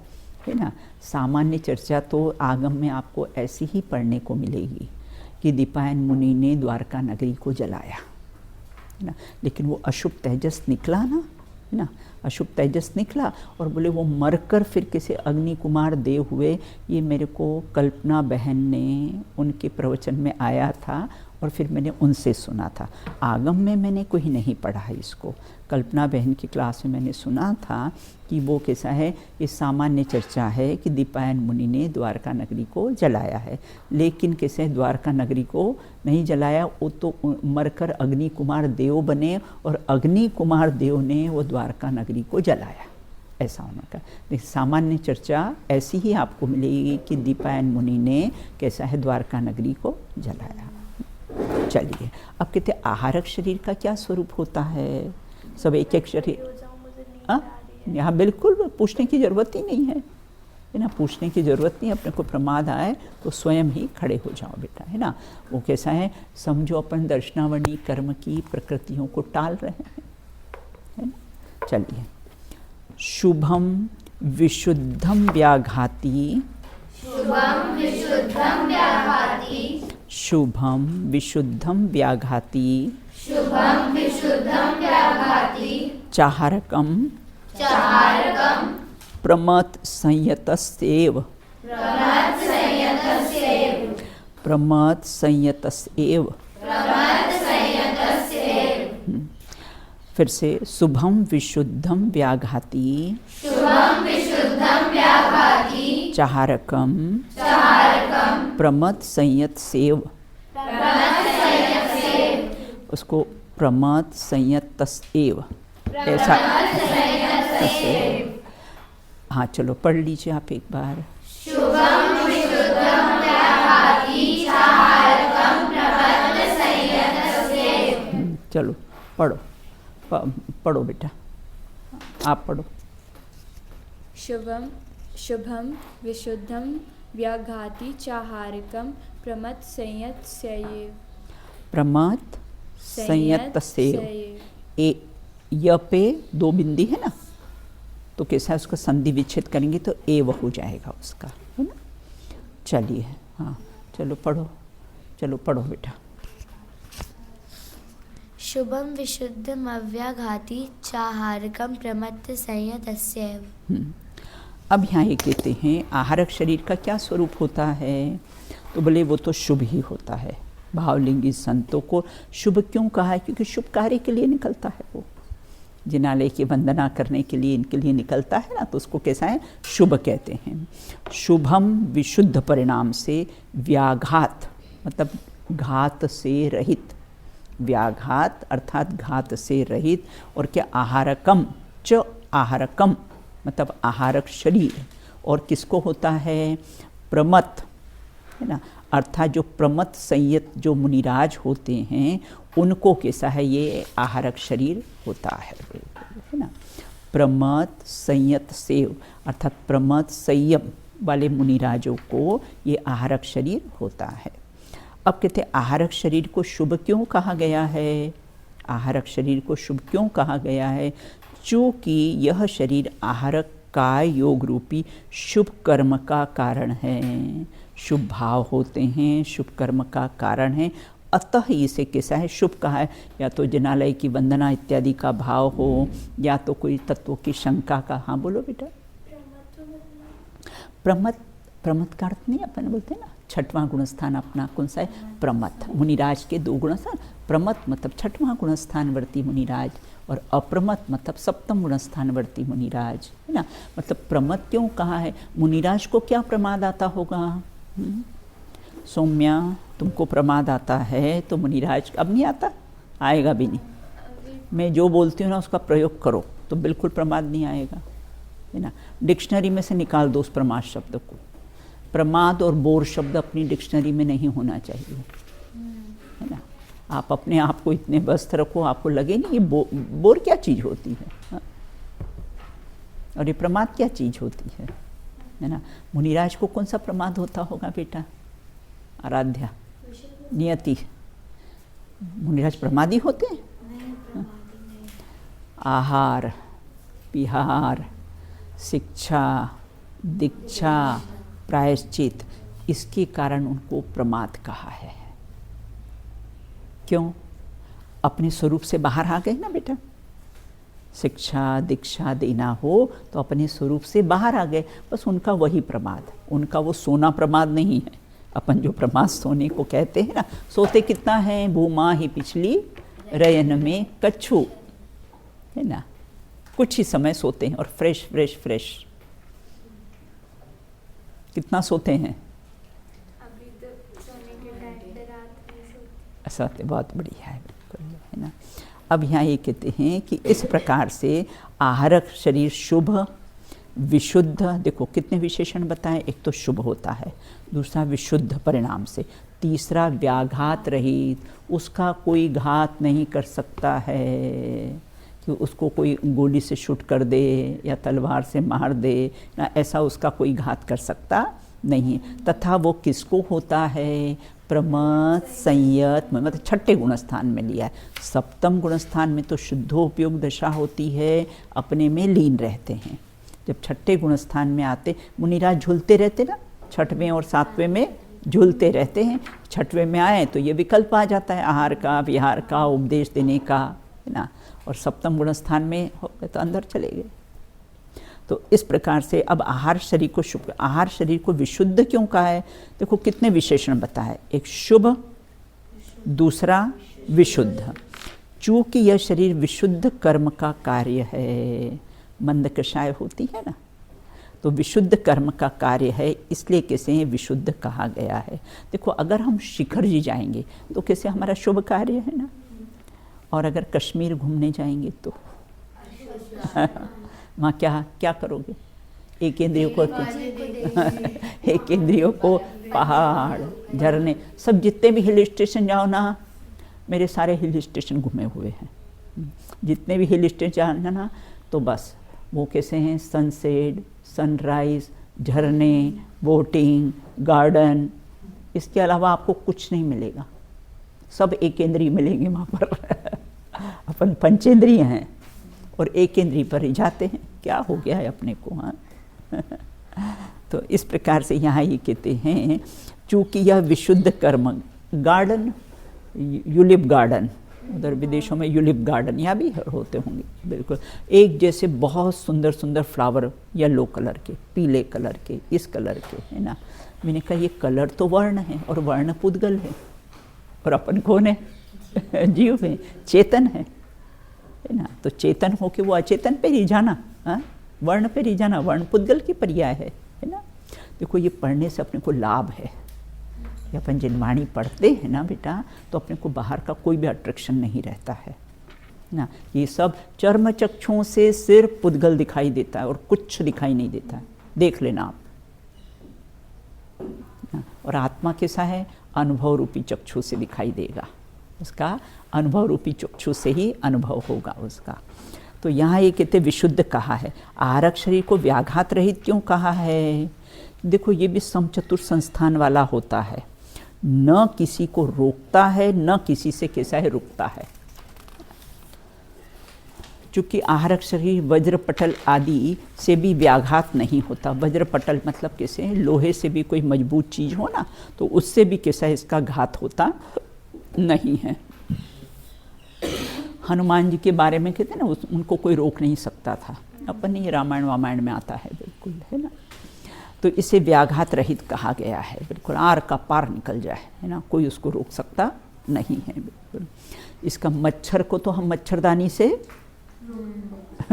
A: ना। सामान्य चर्चा तो आगम में आपको ऐसी ही पढ़ने को मिलेगी कि दीपायन मुनि ने द्वारका नगरी को जलाया, है ना, लेकिन वो अशुभ तेजस निकला ना, है ना, अशुभ तेजस निकला और बोले वो मरकर फिर कैसे अग्नि कुमार देव हुए। ये मेरे को कल्पना बहन ने उनके प्रवचन में आया था और फिर मैंने उनसे सुना था। आगम में मैंने कोई नहीं पढ़ा है इसको, कल्पना बहन की क्लास में मैंने सुना था कि वो कैसा है, ये सामान्य चर्चा है कि दीपायन मुनि ने द्वारका नगरी को जलाया है, लेकिन कैसे द्वारका नगरी को नहीं जलाया, वो तो मरकर अग्नि कुमार देव बने और अग्नि कुमार देव ने वो द्वारका नगरी को जलाया, ऐसा होना का। देखिए सामान्य चर्चा ऐसी ही आपको मिलेगी कि दीपायन मुनि ने कैसा है द्वारका नगरी को जलाया। चलिए, अब कहते आहारक शरीर का क्या स्वरूप होता है? सब एक एक शरीर, यहाँ बिल्कुल पूछने की ज़रूरत ही नहीं है ना, पूछने की ज़रूरत नहीं। अपने को प्रमाद आए तो स्वयं ही खड़े हो जाओ बेटा, है ना। वो कैसा है, समझो अपन दर्शनावणी कर्म की प्रकृतियों को टाल रहे हैं, है ना। चलिए, शुभम विशुद्धम व्याघाती,
K: शुभम विशुद्धम व्याघाती,
A: शुभम विशुद्धम व्याघाती,
K: शुभम विशुद्धम व्याघाती,
A: चाहारकम,
K: चाहारकम,
A: प्रमथ संयतस्येव,
K: प्रमथ संयतस्येव,
A: प्रमथ संयतस्येव,
K: प्रमथ संयतस्येव।
A: फिर से, शुभम विशुद्धम व्याघाती,
K: शुभम विशुद्धम व्याघाती,
A: चाहारकम,
K: चाहारकम,
A: प्रमथ संयतस्येव,
K: प्रमथ संयतस्येव,
A: उसको प्रमथ संयतस्येव ऐसा। हाँ चलो पढ़ लीजिए आप एक बार।
K: शुभम विशुद्धम व्याघाती, चाहारकम, प्रमथ संयतस्येव।
A: चलो पढ़ो, पढ़ो बेटा, आप पढ़ो।
H: शुभम विशुद्धम व्याघाती, चाहारकम, प्रमथ संयतस्येव,
A: प्रमथ संयतस्येव। य पे दो बिंदी है ना, तो कैसा है, उसको संधि विच्छेद करेंगे तो एव हो जाएगा उसका, है ना। चलिए, हाँ चलो पढ़ो, चलो पढ़ो बेटा।
G: शुभम विशुद्धम अव्याघाती, चाहारकम, प्रमथ संयतस्येव।
A: अब यहाँ ये कहते हैं आहारक शरीर का क्या स्वरूप होता है, तो बोले वो तो शुभ ही होता है। भावलिंगी संतों को शुभ क्यों कहा है? क्योंकि शुभ कार्य के लिए निकलता है, वो जिनालय की वंदना करने के लिए इनके लिए निकलता है ना, तो उसको कैसा है, शुभ कहते हैं। शुभम विशुद्ध परिणाम से, व्याघात मतलब घात से रहित, व्याघात अर्थात घात से रहित, और क्या आहारकम, च आहारकम मतलब आहारक शरीर, और किसको होता है, प्रमथ, है ना, अर्थात जो प्रमथ संयत जो मुनिराज होते हैं उनको कैसा है, ये आहारक शरीर होता है ना। प्रमथ संयत सेव अर्थात प्रमथ संयम वाले मुनिराजों को ये आहारक शरीर होता है। अब कहते हैं आहारक शरीर को शुभ क्यों कहा गया है? आहारक शरीर को शुभ क्यों कहा गया है? चूँकि यह शरीर आहारक काय योग रूपी शुभ कर्म का कारण है। शुभ भाव होते हैं, शुभ कर्म का कारण है, अतः इसे कैसा है शुभ कहा है। या तो जिनालय की वंदना इत्यादि का भाव हो, या तो कोई तत्वों की शंका का। हाँ बोलो बेटा। प्रमथ, प्रमथ का अर्थ नहीं अपन बोलते हैं ना, छठवां गुणस्थान अपना कौन सा है? प्रमथ। मुनिराज के 2 गुणस्थान, प्रमथ मतलब छठवां गुणस्थानवर्ती मुनिराज, और अप्रमथ मतलब सप्तम गुणस्थानवर्ती मुनिराज, है ना। मतलब प्रमथ क्यों कहा है? मुनिराज को क्या प्रमाद आता होगा? सौम्या, तुमको प्रमाद आता है तो मुनिराज अब नहीं आता, आएगा भी नहीं। मैं जो बोलती हूँ ना उसका प्रयोग करो तो बिल्कुल प्रमाद नहीं आएगा, है ना। डिक्शनरी में से निकाल दो उस प्रमाद शब्द को। प्रमाद और बोर शब्द अपनी डिक्शनरी में नहीं होना चाहिए, है ना। आप अपने आप को इतने व्यस्त रखो, आपको लगे नहीं ये बोर क्या चीज़ होती है, हाँ? और ये प्रमाद क्या चीज़ होती है ना। मुनिराज को कौन सा प्रमाद होता होगा बेटा? आराध्या, नियति। मुनिराज प्रमादी होते हैं? आहार, विहार, शिक्षा, दीक्षा, प्रायश्चित, इसके कारण उनको प्रमाद कहा है। क्यों? अपने स्वरूप से बाहर आ गए ना बेटा। शिक्षा दीक्षा देना हो तो अपने स्वरूप से बाहर आ गए, बस उनका वही प्रमाद। उनका वो सोना प्रमाद नहीं है। अपन जो प्रमाद सोने को कहते हैं ना, सोते कितना है? भूमा ही पिछली रयन में कच्छू, है ना। कुछ ही समय सोते हैं और फ्रेश फ्रेश फ्रेश। कितना सोते हैं?
H: अभी तो सोने के टाइम पे रात में सोते।
A: ऐसा तो बहुत बढ़िया है, बिल्कुल, है ना। अब यहाँ ये कहते हैं कि इस प्रकार से आहारक शरीर शुभ विशुद्ध, देखो कितने विशेषण बताएं। एक तो शुभ होता है, दूसरा विशुद्ध परिणाम से, तीसरा व्याघात रहित, उसका कोई घात नहीं कर सकता है कि उसको कोई गोली से शूट कर दे या तलवार से मार दे ना, ऐसा उसका कोई घात कर सकता नहीं। तथा वो किसको होता है? प्रमथ संयत, मतलब छठे गुणस्थान में लिया है। सप्तम गुणस्थान में तो शुद्धोपयोग दशा होती है, अपने में लीन रहते हैं। जब छठे गुणस्थान में आते, मुनिराज झूलते रहते ना, छठवें और सातवें में झूलते रहते हैं। छठवें में आए तो ये विकल्प आ जाता है आहार का, विहार का, उपदेश देने का, है ना। और सप्तम गुणस्थान में हो गए तो अंदर चले गए। तो इस प्रकार से अब आहार शरीर को शुभ, आहार शरीर को विशुद्ध क्यों कहा है? देखो कितने विशेषण बताए, एक शुभ, दूसरा विशुद्ध। चूँकि यह शरीर विशुद्ध कर्म का कार्य है, मंद कषाय होती है ना, तो विशुद्ध कर्म का कार्य है, इसलिए कैसे विशुद्ध कहा गया है। देखो अगर हम शिखर जी जाएंगे तो कैसे हमारा शुभ कार्य है ना, और अगर कश्मीर घूमने जाएंगे तो वहाँ क्या क्या करोगे? एक इंद्रियों को एक इंद्रियों को पहाड़, झरने, सब जितने भी हिल स्टेशन जाओ ना, मेरे सारे हिल स्टेशन घूमे हुए हैं। जितने भी हिल स्टेशन जाना ना, तो बस वो कैसे हैं? सनसेट, सनराइज, झरने, बोटिंग, गार्डन, इसके अलावा आपको कुछ नहीं मिलेगा। सब एक इंद्रिय मिलेंगे वहाँ पर। अपन पंचेंद्रिय हैं और एक इंद्रिय पर ही जाते हैं। क्या हो गया है अपने को? हाँ। तो इस प्रकार से यहाँ ये कहते हैं, चूँकि यह विशुद्ध कर्म, गार्डन, यूलिप गार्डन, उधर विदेशों में यूलिप गार्डन, यहाँ भी होते होंगे, बिल्कुल एक जैसे बहुत सुंदर सुंदर फ्लावर, येलो कलर के, पीले कलर के, इस कलर के, है ना। मैंने कहा ये कलर तो वर्ण है और वर्ण पुद्गल है, और अपन कौन है? जीव है, चेतन है ना। तो चेतन हो के वो अचेतन पे ही जाना, हाँ, वर्ण पे ही जाना, वर्ण पुद्गल की पर्याय है ना। देखो ये पढ़ने से अपने को लाभ है। ये अपन जिनवाणी पढ़ते हैं ना बेटा, तो अपने को बाहर का कोई भी अट्रैक्शन नहीं रहता है ना। ये सब चर्म चक्षुओं से सिर्फ पुद्गल दिखाई देता है और कुछ दिखाई नहीं देता है, देख लेना आप ना। और आत्मा कैसा है? अनुभव रूपी चक्षु से दिखाई देगा, उसका अनुभव रूपी चक्षु से ही अनुभव होगा उसका। तो यहाँ ये कहते विशुद्ध कहा है। आहारक शरीर को व्याघात रहित क्यों कहा है? देखो ये भी समचतुर संस्थान वाला होता है, न किसी को रोकता है, न किसी से कैसा है रुकता है। चूँकि आहरक शरीर वज्रपटल आदि से भी व्याघात नहीं होता। वज्रपटल मतलब कैसे, लोहे से भी कोई मजबूत चीज़ हो ना तो उससे भी कैसा इसका घात होता नहीं है। हनुमान जी के बारे में कहते हैं ना, उनको कोई रोक नहीं सकता था। अपन ये रामायण वामायण में आता है, बिल्कुल है ना। तो इसे व्याघात रहित कहा गया है, बिल्कुल आर का पार निकल जाए, है ना, कोई उसको रोक सकता नहीं है, बिल्कुल। इसका मच्छर को तो हम मच्छरदानी से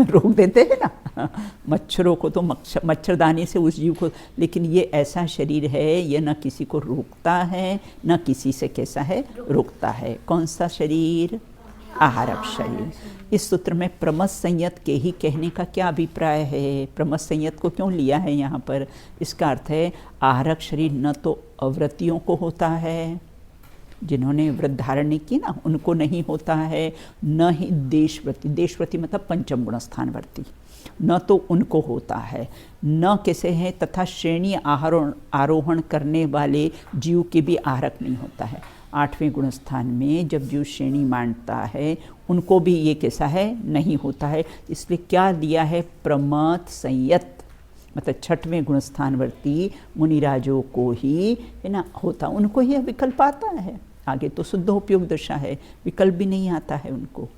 A: रोक देते हैं ना, मच्छरों को तो मच्छरदानी से उस जीव को, लेकिन ये ऐसा शरीर है ये न किसी को रोकता है न किसी से कैसा है रोकता है। कौन सा शरीर, आहारक शरीर। इस सूत्र में प्रमथ संयत के ही कहने का क्या अभिप्राय है, प्रमथ संयत को क्यों लिया है यहाँ पर, इसका अर्थ है आहारक शरीर न तो अव्रतियों को होता है, जिन्होंने व्रत धारण नहीं की ना उनको नहीं होता है, न ही देशव्रति, देशव्रति मतलब पंचम गुण स्थानवर्ती, न तो उनको होता है, न कैसे हैं तथा श्रेणी आरोहण करने वाले जीव के भी आहारक नहीं होता है। 8वें गुण स्थान में जब जीव श्रेणी मानता है उनको भी ये कैसा है नहीं होता है। इसलिए क्या दिया है, प्रमथ संयत मतलब 6वें गुण स्थानवर्ती मुनिराजों को ही है ना होता, उनको ही विकल्प आता है। आगे तो शुद्ध उपयोग दशा है, विकल्प भी नहीं आता है उनको।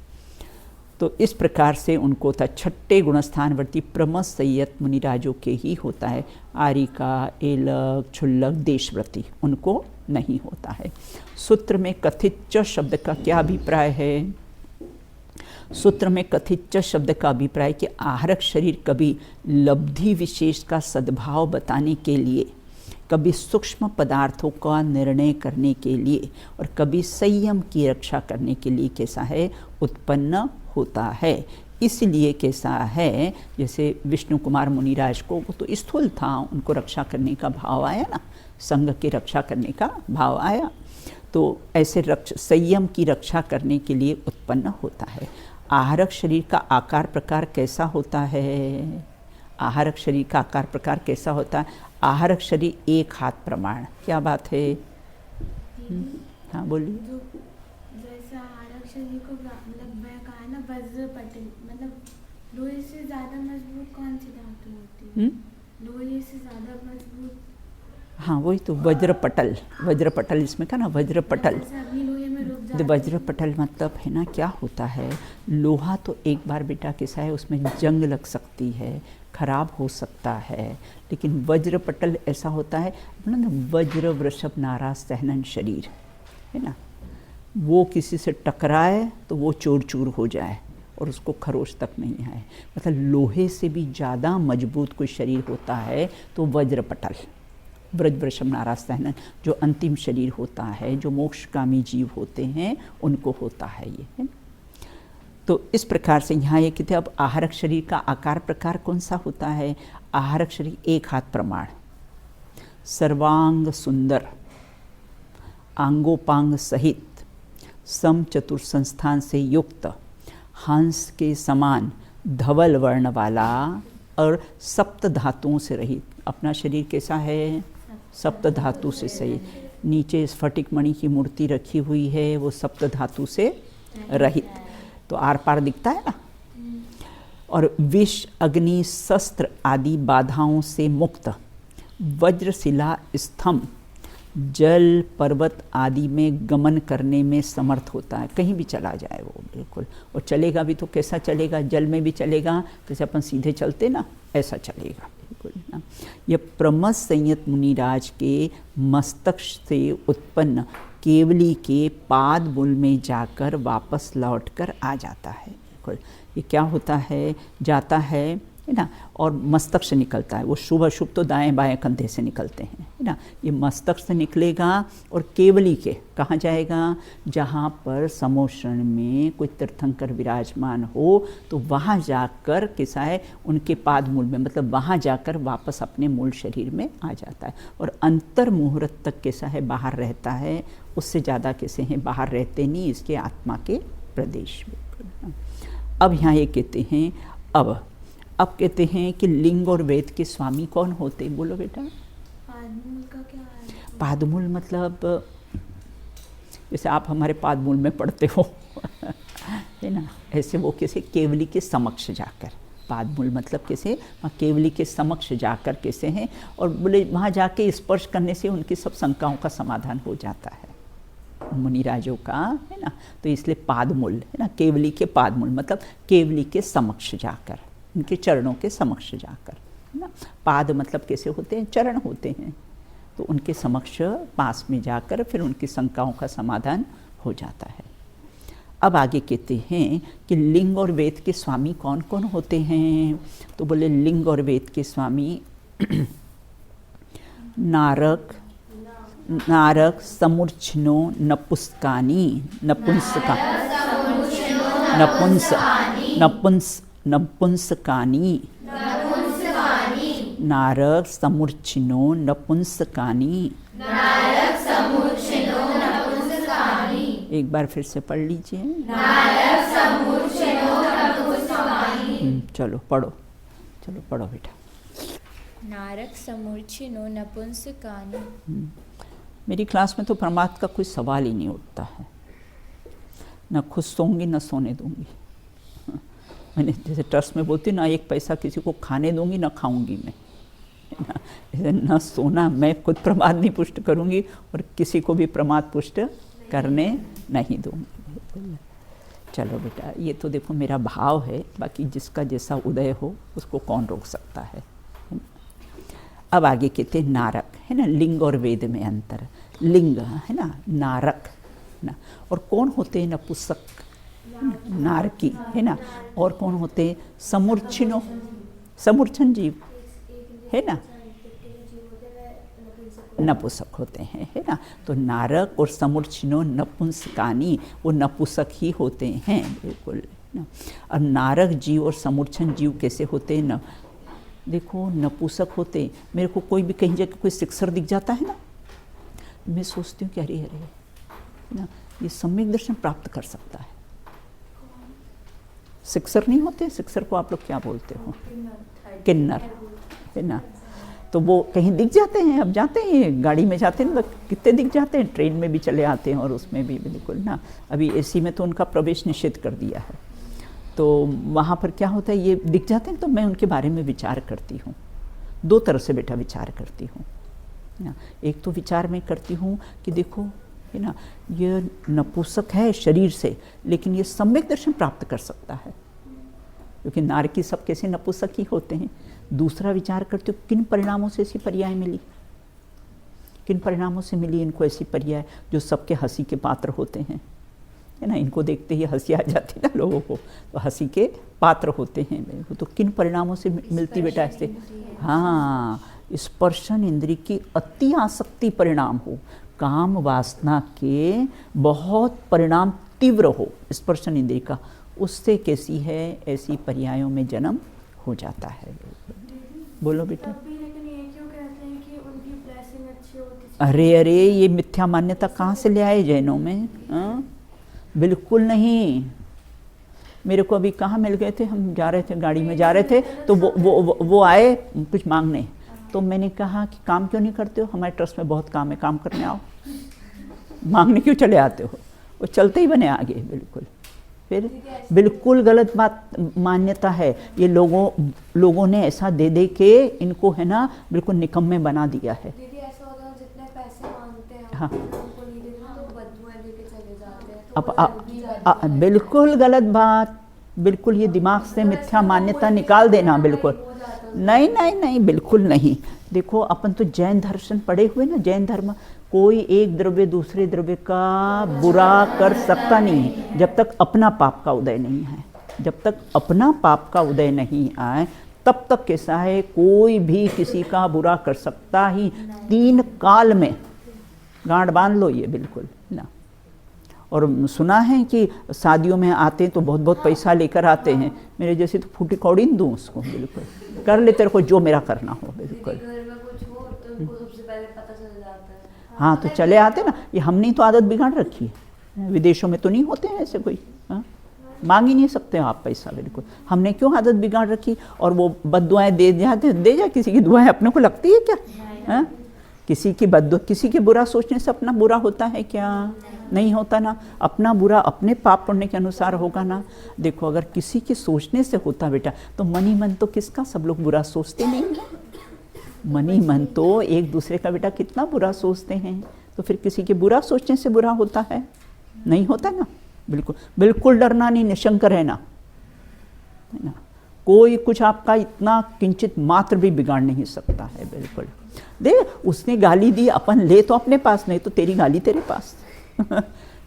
A: तो इस प्रकार से उनको था 6ठे गुणस्थानवर्ती प्रमथ संयत मुनिराजों के ही होता है। आरिका, एलक, क्षुल्लक, देशव्रति उनको नहीं होता है। सूत्र में कथित च शब्द का क्या अभिप्राय है, सूत्र में कथित च शब्द का अभिप्राय कि आहारक शरीर कभी लब्धि विशेष का सद्भाव बताने के लिए, कभी सूक्ष्म पदार्थों का निर्णय करने के लिए और कभी संयम की रक्षा करने के लिए कैसा है उत्पन्न होता है। इसलिए कैसा है, जैसे विष्णु कुमार मुनिराज को तो स्थूल था, उनको रक्षा करने का भाव आया ना, संघ की रक्षा करने का भाव आया, तो ऐसे संयम की रक्षा करने के लिए उत्पन्न होता है। आहारक शरीर का आकार प्रकार कैसा होता है, आहारक शरीर का आकार प्रकार कैसा होता है, आहारक शरीर एक हाथ प्रमाण। क्या बात है, हाँ बोलिए।
F: जैसा आहारक शरीर को मतलब मैं कहा ना वज्रपटल, मतलब लोहे से ज़्यादा मजबूत कौन सी धातु होती है, लोहे से ज़्यादा मजबूत,
A: हाँ वही तो वज्रपटल, वज्रपटल इसमें का ना वज्रपटल, वज्रपटल मतलब है ना क्या होता है, लोहा तो एक बार बेटा कैसा है उसमें जंग लग सकती है, खराब हो सकता है, लेकिन वज्रपटल ऐसा होता है मतलब वज्र वृषभ नारा सहनन शरीर है ना, वो किसी से टकराए तो वो चूर चूर हो जाए और उसको खरोच तक नहीं आए, मतलब लोहे से भी ज़्यादा मजबूत कोई शरीर होता है तो वज्रपटल, व्रज वृषभ नारा सहनन जो अंतिम शरीर होता है, जो मोक्षगामी जीव होते हैं उनको होता है ये है। तो इस प्रकार से यहाँ ये कहते हैं अब आहारक शरीर का आकार प्रकार कौन सा होता है, आहारक शरीर एक हाथ प्रमाण, सर्वांग सुंदर, आंगोपांग सहित, सम चतुर संस्थान से युक्त, हंस के समान धवल वर्ण वाला और सप्त धातुओं से रहित। अपना शरीर कैसा है, सप्त धातु से सही, नीचे स्फटिक मणि की मूर्ति रखी हुई है वो सप्त धातु से रहित, तो आर पार दिखता है ना, और विष अग्नि शस्त्र आदि बाधाओं से मुक्त, वज्रशिला स्तंभ जल पर्वत आदि में गमन करने में समर्थ होता है, कहीं भी चला जाए वो बिल्कुल, और चलेगा भी तो कैसा चलेगा, जल में भी चलेगा जैसे अपन सीधे चलते ना ऐसा चलेगा बिल्कुल ना। यह प्रमथ संयत मुनिराज के मस्तक से उत्पन्न केवली के पाद मूल में जाकर वापस लौटकर आ जाता है बिल्कुल। ये क्या होता है, जाता है ना, और मस्तक से निकलता है, वो शुभ अशुभ तो दाएं बाएं कंधे से निकलते हैं है ना, ये मस्तक से निकलेगा और केवली के कहाँ जाएगा, जहाँ पर समोषण में कोई तीर्थंकर विराजमान हो तो वहाँ जाकर कैसा है उनके पाद मूल में, मतलब वहाँ जाकर वापस अपने मूल शरीर में आ जाता है, और अंतर मुहूर्त तक कैसा है बाहर रहता है, उससे ज़्यादा कैसे हैं बाहर रहते नहीं इसके आत्मा के प्रदेश में। अब यहाँ ये कहते हैं अब कहते हैं कि लिंग और वेद के स्वामी कौन होते, बोलो बेटा।
F: पादमूल का क्या है?
A: पादमूल मतलब जैसे आप हमारे पादमूल में पढ़ते हो है है ना, ऐसे वो कैसे केवली के समक्ष जाकर, पादमूल मतलब कैसे वहाँ केवली के समक्ष जाकर कैसे हैं, और बोले वहाँ जाके स्पर्श करने से उनकी सब शंकाओं का समाधान हो जाता है मुनिराजों का, है ना। तो इसलिए पादमूल, है ना, केवली के पादमूल मतलब केवली के समक्ष जाकर, उनके चरणों के समक्ष जाकर, है ना। पाद मतलब कैसे होते हैं, चरण होते हैं, तो उनके समक्ष पास में जाकर फिर उनकी शंकाओं का समाधान हो जाता है। अब आगे कहते हैं कि लिंग और वेद के स्वामी कौन कौन होते हैं, तो बोले लिंग और वेद के स्वामी नारक, समूर्छनो, नपुंसकानी, नपुंसकानी, नारक, समूर्छनो, नपुंसकानी। एक बार फिर से पढ़ लीजिए। चलो पढ़ो, चलो पढ़ो बेटा।
H: नारक, समूर्छिनो, नपुंसकानी।
A: मेरी क्लास में तो परमात्मा का कोई सवाल ही नहीं उठता है, न खुद सोऊंगी न सोने दूंगी। मैंने जैसे ट्रस्ट में बोलती ना, एक पैसा किसी को खाने दूंगी न खाऊंगी मैं, न सोना, मैं खुद प्रमाद नहीं पुष्ट करूंगी और किसी को भी प्रमाद पुष्ट करने नहीं दूंगी। चलो बेटा, ये तो देखो मेरा भाव है, बाकी जिसका जैसा उदय हो उसको कौन रोक सकता है। अब आगे कहते हैं नारक, है ना, लिंग और वेद में अंतर। लिंग है ना, नारक ना, और कौन होते हैं नपुंसक, नारकी, है ना, और कौन होते हैं समूर्छिनो, समूर्छन जीव, है ना, नपुंसक होते हैं, है ना। तो नारक और समूर्छिनो नपुंसकानी, वो नपुंसक ही होते हैं बिल्कुल ना। और नारक जीव और समूर्छन जीव कैसे होते हैं न, देखो नपुंसक होते, मेरे को कोई भी कहीं जगह कोई सिक्सर दिख जाता है ना, मैं सोचती हूँ कि अरे अरे ना, ये सम्यक दर्शन प्राप्त कर सकता है। सिक्सर नहीं होते, सिक्सर को आप लोग क्या बोलते हो, किन्नर, है ना। तो वो कहीं दिख जाते हैं, अब जाते हैं गाड़ी में जाते हैं ना, तो कितने दिख जाते हैं, ट्रेन में भी चले आते हैं और उसमें भी बिल्कुल ना। अभी एसी में तो उनका प्रवेश निषेध कर दिया है, तो वहाँ पर क्या होता है, ये दिख जाते हैं, तो मैं उनके बारे में विचार करती हूँ। दो तरह से बेटा विचार करती हूँ ना। एक तो विचार में करती हूँ कि देखो, है ना, ये नपुंसक है शरीर से, लेकिन ये सम्यक दर्शन प्राप्त कर सकता है, क्योंकि नारकी सब कैसे नपुंसक ही होते हैं। दूसरा विचार करते हो किन परिणामों से ऐसी पर्याय मिली, किन परिणामों से मिली इनको ऐसी पर्याय जो सबके हंसी के पात्र होते हैं, है ना। इनको देखते ही हंसी आ जाती है ना लोगों को, तो हंसी के पात्र होते हैं। तो किन परिणामों से मिलती बेटा ऐसे, हाँ, स्पर्शन इंद्री की अति आसक्ति परिणाम हो, काम वासना के बहुत परिणाम तीव्र हो स्पर्शन इंद्री का, उससे कैसी है ऐसी पर्यायों में जन्म हो जाता है। बोलो बेटा।
J: लेकिन ये क्यों कहते हैं कि उनकी ब्लेसिंग अच्छी होती है?
A: अरे अरे, ये मिथ्या मान्यता कहाँ से ले आए जैनों में, बिल्कुल नहीं। मेरे को अभी कहाँ मिल गए थे, हम जा रहे थे गाड़ी में जा रहे थे, तो वो आए कुछ मांगने, तो मैंने कहा कि काम क्यों नहीं करते हो, हमारे ट्रस्ट में बहुत काम है, काम करने आओ, मांगने क्यों चले आते हो। वो चलते ही बने आगे बिल्कुल। फिर बिल्कुल गलत बात मान्यता है, ये लोगों ने ऐसा दे दे के इनको, है ना, बिल्कुल निकम्मे बना दिया है।
J: दीदी ऐसा होता है जितने पैसे मांगते हैं,
A: हाँ,
J: उनको नहीं देते तो बदबुएं लेके चले जाते हैं, तो
A: बिल्कुल गलत बात, बिल्कुल ये दिमाग से मिथ्या मान्यता निकाल देना, बिल्कुल नहीं नहीं नहीं, बिल्कुल नहीं। देखो अपन तो जैन दर्शन पढ़े हुए ना, जैन धर्म, कोई एक द्रव्य दूसरे द्रव्य का बुरा कर सकता नहीं जब तक अपना पाप का उदय नहीं है। जब तक अपना पाप का उदय नहीं आए तब तक कैसा है, कोई भी किसी का बुरा कर सकता ही 3 काल में, गांठ बांध लो ये बिल्कुल ना। और सुना है कि शादियों में आते हैं तो बहुत बहुत पैसा लेकर आते हैं, मेरे जैसे तो फूटी कौड़ी दूँ उसको, बिल्कुल कर ले तेरे को जो मेरा करना हो, बिल्कुल। हाँ, तो चले आते ना, ये हमने तो आदत बिगाड़ रखी है, विदेशों में तो नहीं होते हैं ऐसे कोई, हाँ, मांग ही नहीं सकते आप पैसा, बिल्कुल। हमने क्यों आदत बिगाड़ रखी, और वो बद दुआएं दे जा किसी की दुआएं अपने को लगती है क्या, हाँ? किसी के बुरा सोचने से अपना बुरा होता है क्या? नहीं होता ना। अपना बुरा अपने पाप पुण्य के अनुसार होगा ना। देखो अगर किसी के सोचने से होता बेटा, तो मन ही मन तो किसका सब लोग बुरा सोचते नहीं है। मन ही मन तो एक दूसरे का बेटा कितना बुरा सोचते हैं। तो फिर किसी के बुरा सोचने से बुरा होता है? नहीं होता ना। बिल्कुल डरना नहीं, निशंक रहना, है ना। कोई कुछ आपका इतना किंचित मात्र भी बिगाड़ नहीं सकता है। बिल्कुल देख, उसने गाली दी, अपन ले तो अपने पास, नहीं तो तेरी गाली तेरे पास।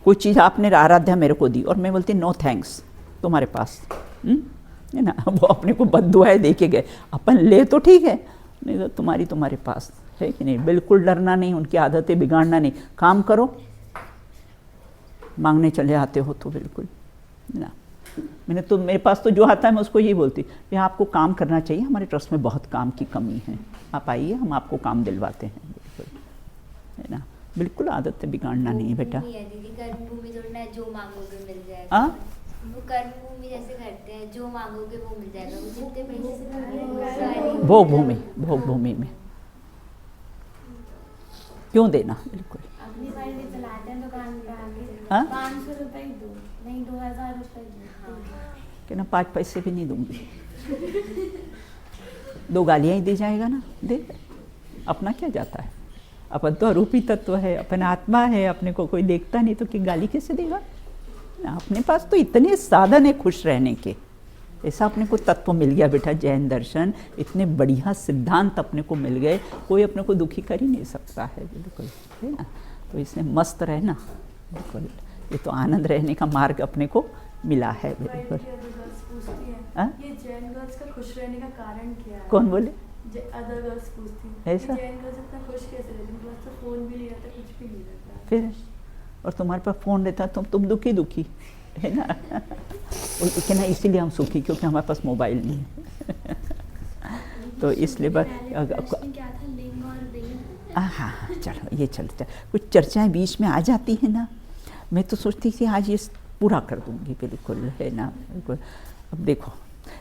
A: कोई चीज़ आपने आराध्या मेरे को दी और मैं बोलती नो थैंक्स तुम्हारे पास, है ना। वो अपने को बद्दुआएं दे के गए, अपन ले तो ठीक है, नहीं तो तुम्हारे पास है कि नहीं। बिल्कुल डरना नहीं, उनकी आदतें बिगाड़ना नहीं। काम करो, मांगने चले आते हो तो बिल्कुल ना। मेरे पास तो जो आता है मैं उसको यही बोलती, भैया आपको काम करना चाहिए, हमारे ट्रस्ट में बहुत काम की कमी है, आप आइए हम आपको काम दिलवाते हैं। बिल्कुल, है ना। बिल्कुल आदत बिगाड़ना नहीं है बेटा।
G: दीदी कर्म भूमि थोड़ा जो मांगोगे मिल जाएगा। वो कर्म भूमि जैसे करते हैं, जो मांगोगे वो मिल जाएगा। वो जितने पैसे से भोग भूमि में क्यों देना? बिल्कुल
F: अपनी फाइल चलाते हैं दुकान पे आके, 500 रुपए ही दो, नहीं 2000 रुपए दो।
A: कहना 5 पैसे भी नहीं दूंगी। 2 गालियाँ ही दी जाएगा ना, दे। अपना क्या जाता है, अपन तो अरूपी तत्व है, अपन आत्मा है, अपने को कोई देखता नहीं तो कि गाली कैसे देगा। अपने पास तो इतने साधन है खुश रहने के। ऐसा अपने को तत्व मिल गया बेटा, जैन दर्शन, इतने बढ़िया सिद्धांत अपने को मिल गए, कोई अपने को दुखी कर ही नहीं सकता है। बिल्कुल, है ना। तो इसने मस्त रहना, बिल्कुल। ये तो आनंद रहने का मार्ग अपने को मिला है। बिल्कुल।
J: ये जैन गर्ल्स का खुश रहने का कारण क्या है?
A: कौन बोले?
J: अदर गर्ल्स पूछती हैं
A: ऐसा
J: जैन गर्ल्स इतना खुश कैसे रहती हैं? तो फोन भी नहीं रहता, कुछ भी नहीं रहता।
A: फिर और तुम्हारे पास फ़ोन रहता है, तुम दुखी है ना। कहना इसीलिए हम सुखी, क्योंकि हमारे पास मोबाइल नहीं है। तो इसलिए हाँ, चलो ये चलता, कुछ चर्चाएं बीच में आ जाती है ना। मैं तो सोचती थी आज ये पूरा कर दूंगी, बिल्कुल, है ना। बिल्कुल। अब देखो,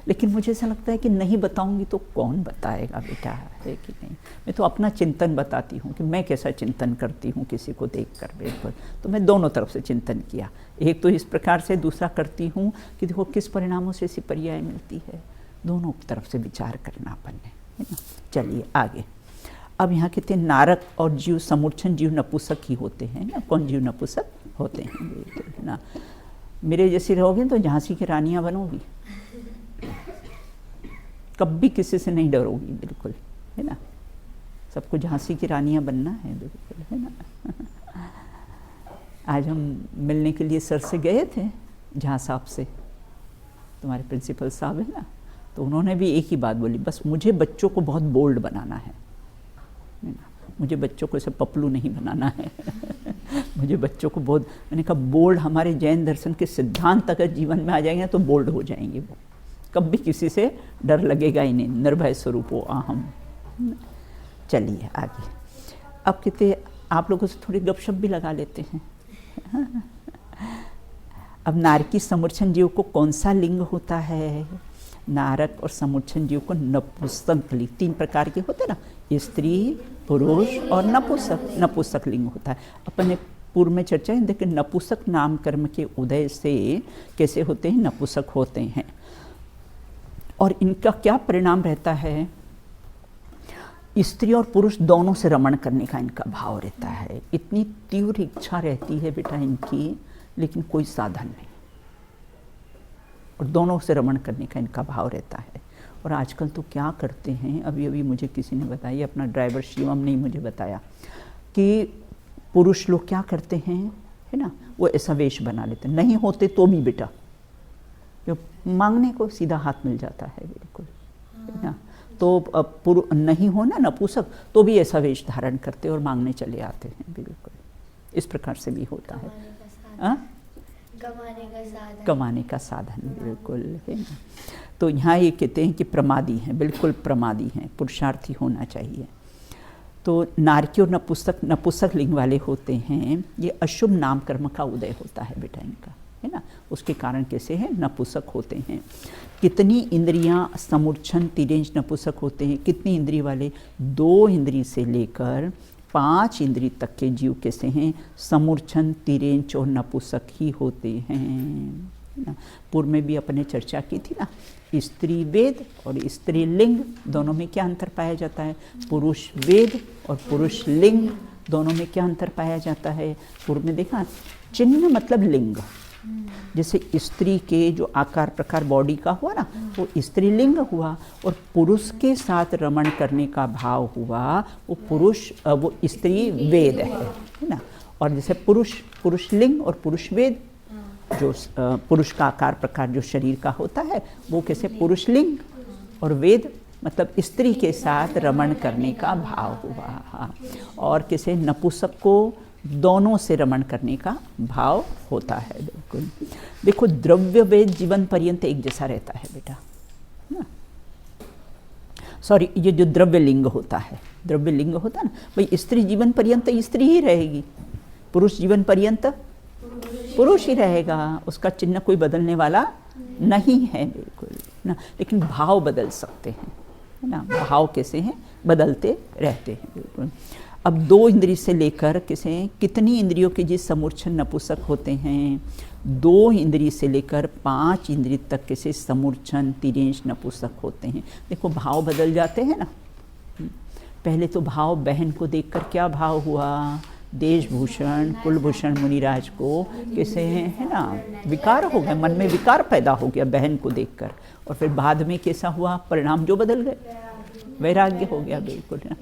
A: लेकिन मुझे ऐसा लगता है कि नहीं बताऊंगी तो कौन बताएगा बेटा, है कि नहीं। मैं तो अपना चिंतन बताती हूँ कि मैं कैसा चिंतन करती हूँ किसी को देख कर। बिल्कुल। तो मैं दोनों तरफ से चिंतन किया, एक तो इस प्रकार से, दूसरा करती हूँ कि देखो किस परिणामों से ऐसी पर्याय मिलती है। दोनों तरफ से विचार करना अपन ने, है ना। चलिए आगे। अब यहाँ कहते हैं नारक और जीव, समूर्छन जीव नपुंसक ही होते हैं ना। कौन जीव नपुंसक होते हैं? बिल्कुल ना। मेरे जैसी रहोगे तो झांसी की रानियाँ बनोगी, कभी किसी से नहीं डरोगी। बिल्कुल, है ना। सबको झांसी की रानियाँ बनना है। बिल्कुल, है ना। आज हम मिलने के लिए सर से गए थे, जहाँ साहब से, तुम्हारे प्रिंसिपल साहब है ना। तो उन्होंने भी एक ही बात बोली, बस मुझे बच्चों को बहुत बोल्ड बनाना है ना। मुझे बच्चों को ऐसे पपलू नहीं बनाना है। मुझे बच्चों को बहुत, मैंने कहा बोल्ड, हमारे जैन दर्शन के सिद्धांत अगर जीवन में आ जाएंगे तो बोल्ड हो जाएंगे वो। कभी किसी से डर लगेगा ही नहीं, निर्भय स्वरूपो अहम। चलिए आगे। अब कहते आप लोगों से थोड़ी गपशप भी लगा लेते हैं। अब नारकी समूर्छन जीव को कौन सा लिंग होता है? नारक और समूर्छन जीव को नपुंसक लिंग, 3 प्रकार के होते हैं ना, स्त्री, पुरुष और नपुंसक लिंग होता है। अपन ने पूर्व में चर्चा है, देखिए नपुंसक नाम कर्म के उदय से कैसे होते हैं, नपुंसक होते हैं। और इनका क्या परिणाम रहता है? स्त्री और पुरुष दोनों से रमण करने का इनका भाव रहता है। इतनी तीव्र इच्छा रहती है बेटा इनकी, लेकिन कोई साधन नहीं, और दोनों से रमण करने का इनका भाव रहता है। और आजकल तो क्या करते हैं, अभी मुझे किसी ने बताया, अपना ड्राइवर शिवम ने मुझे बताया कि पुरुष लोग क्या करते हैं, है ना, वो ऐसा वेश बना लेते हैं, नहीं होते तो भी बेटा, जो मांगने को सीधा हाथ मिल जाता है। बिल्कुल, है ना। तो नहीं हो ना नपुंसक, तो भी ऐसा वेश धारण करते और मांगने चले आते हैं। बिल्कुल, इस प्रकार से भी होता है। कमाने का साधन, बिल्कुल, है ना। तो यहाँ ये कहते हैं कि प्रमादी हैं, बिल्कुल प्रमादी हैं, पुरुषार्थी होना चाहिए। तो नारकी और नपुंसक लिंग वाले होते हैं, ये अशुभ नाम कर्म का उदय होता है बेटा इनका, है ना। उसके कारण कैसे हैं, नपुंसक होते हैं। कितनी इंद्रियां समूर्छन तिरेंज नपुंसक होते हैं? कितनी इंद्रिय वाले? 2 इंद्रिय से लेकर 5 इंद्रिय तक के जीव कैसे हैं, समूर्छन, तिरेंच और नपुंसक ही होते हैं ना। पूर्व में भी अपने चर्चा की थी ना, स्त्री वेद और स्त्री लिंग दोनों में क्या अंतर पाया जाता है, पुरुष वेद और पुरुष लिंग दोनों में क्या अंतर पाया जाता है। पूर्व में देखा चिन्ह मतलब लिंग, जैसे स्त्री के जो आकार प्रकार बॉडी का हुआ ना, वो स्त्रीलिंग हुआ, और पुरुष के साथ रमण करने का भाव हुआ, वो पुरुष वो स्त्री वेद है ना। और जैसे पुरुष लिंग और पुरुष वेद, जो पुरुष का आकार प्रकार जो शरीर का होता है वो कैसे पुरुष लिंग, और वेद मतलब स्त्री के साथ रमण करने का भाव हुआ। हाँ, और कैसे नपुंसक को दोनों से रमण करने का भाव होता है। बिल्कुल देखो, द्रव्य वेद जीवन पर्यंत एक जैसा रहता है बेटा, सॉरी, ये जो द्रव्य लिंग होता है ना भाई, स्त्री जीवन पर्यंत स्त्री ही रहेगी, पुरुष जीवन पर्यंत पुरुष ही रहेगा, उसका चिन्ह कोई बदलने वाला नहीं है बिल्कुल ना। लेकिन भाव बदल सकते हैं ना, भाव कैसे हैं, बदलते रहते हैं बिल्कुल। अब 2 इंद्रिय से लेकर कितनी इंद्रियों के जिस समूर्छन नपुंसक होते हैं, 2 इंद्रिय से लेकर 5 इंद्रिय तक कैसे समूर्छन तिरेंच नपुंसक होते हैं। देखो भाव बदल जाते हैं ना। पहले तो भाव बहन को देखकर क्या भाव हुआ, देशभूषण कुलभूषण मुनिराज को कैसे है ना विकार हो गया, मन में विकार पैदा हो गया बहन को देखकर, और फिर बाद में कैसा हुआ, परिणाम जो बदल गए, वैराग्य हो गया बिल्कुल ना।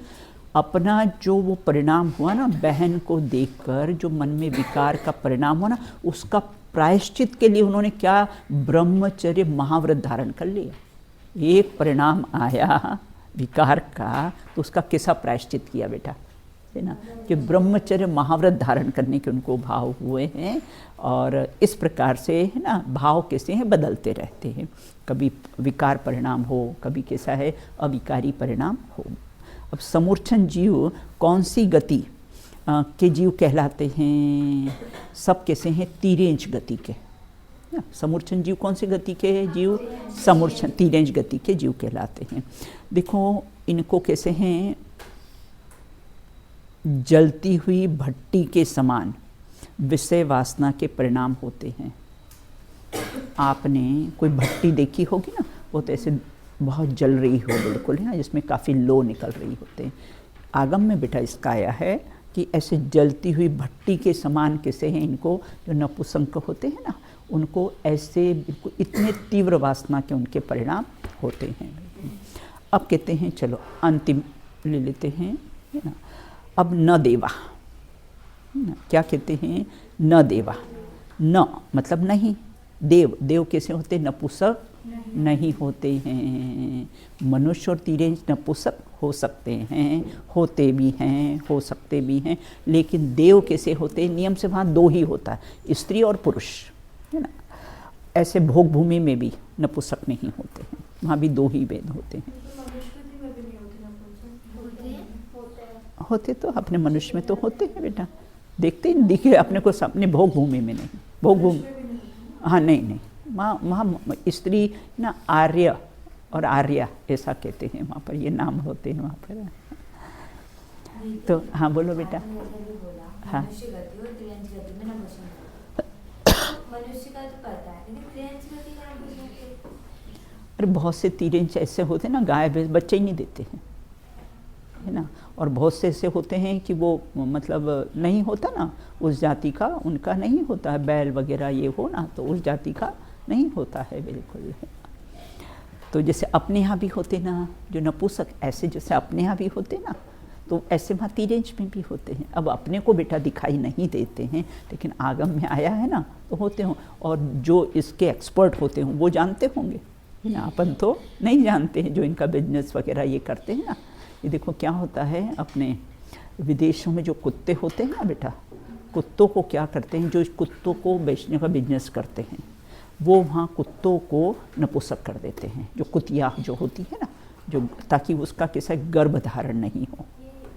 A: अपना जो वो परिणाम हुआ ना, बहन को देखकर जो मन में विकार का परिणाम हुआ ना, उसका प्रायश्चित के लिए उन्होंने क्या, ब्रह्मचर्य महाव्रत धारण कर लिया। एक परिणाम आया विकार का, तो उसका कैसा प्रायश्चित किया बेटा, है ना, कि ब्रह्मचर्य महाव्रत धारण करने के उनको भाव हुए हैं। और इस प्रकार से है ना, भाव कैसे हैं, बदलते रहते हैं, कभी विकार परिणाम हो, कभी कैसा है अविकारी परिणाम हो। अब समूर्छन जीव कौन सी गति के जीव कहलाते हैं, सब कैसे हैं, तिरेंच गति के। समूर्छन जीव कौन सी गति के जीव, समूर्छन तिरेंच गति के जीव कहलाते हैं। देखो इनको कैसे हैं, जलती हुई भट्टी के समान विषय वासना के परिणाम होते हैं। आपने कोई भट्टी देखी होगी ना, वो तो ऐसे बहुत जल रही हो बिल्कुल है ना, जिसमें काफ़ी लो निकल रही होते हैं। आगम में बेटा इसका आया है कि ऐसे जलती हुई भट्टी के समान कैसे हैं इनको, जो नपुंसक होते हैं ना, उनको ऐसे बिल्कुल इतने तीव्र वासना के उनके परिणाम होते हैं। अब कहते हैं चलो अंतिम ले लेते हैं, है ना। अब न देवा, क्या कहते हैं, न देवा, न मतलब नहीं, देव कैसे होते, नपुंसक नहीं होते हैं। मनुष्य और तिरेंच नपुंसक हो सकते हैं, होते भी हैं, हो सकते भी हैं, लेकिन देव कैसे होते हैं, नियम से वहाँ 2 ही होता है, स्त्री और पुरुष, है ना। ऐसे भोग भूमि में भी नपुंसक नहीं होते हैं, वहाँ भी 2 ही वेद होते हैं। होते तो अपने मनुष्य में तो होते हैं बेटा, देखते ही दिखे अपने को, अपने भोग भूमि में नहीं, भोग भूमि, हाँ नहीं, वहाँ स्त्री ना आर्य और आर्या ऐसा कहते हैं, वहाँ पर ये नाम होते हैं वहाँ पर। तो हाँ बोलो बेटा। हाँ अरे बहुत से तिरेंच ऐसे होते हैं ना, गाय भैंस बच्चे ही नहीं देते हैं, है ना। और बहुत से ऐसे होते हैं कि वो मतलब नहीं होता ना उस जाति का, उनका नहीं होता है, बैल वगैरह ये हो ना, तो उस जाति का नहीं होता है बिल्कुल। तो जैसे अपने यहाँ भी होते ना जो नपुंसक, ऐसे जैसे अपने यहाँ भी होते ना, तो ऐसे वहाँ तिरेंच में भी होते हैं। अब अपने को बेटा दिखाई नहीं देते हैं, लेकिन आगम में आया है ना तो होते हों, और जो इसके एक्सपर्ट होते हों वो जानते होंगे, है ना। अपन तो नहीं जानते हैं, जो इनका बिजनेस वगैरह ये करते हैं ना। ये देखो क्या होता है, अपने विदेशों में जो कुत्ते होते हैं ना बेटा, कुत्तों को क्या करते हैं, जो कुत्तों को बेचने का बिजनेस करते हैं, वो वहाँ कुत्तों को नपुंसक कर देते हैं, जो कुतिया जो होती है ना, जो ताकि उसका कैसा गर्भ धारण नहीं हो,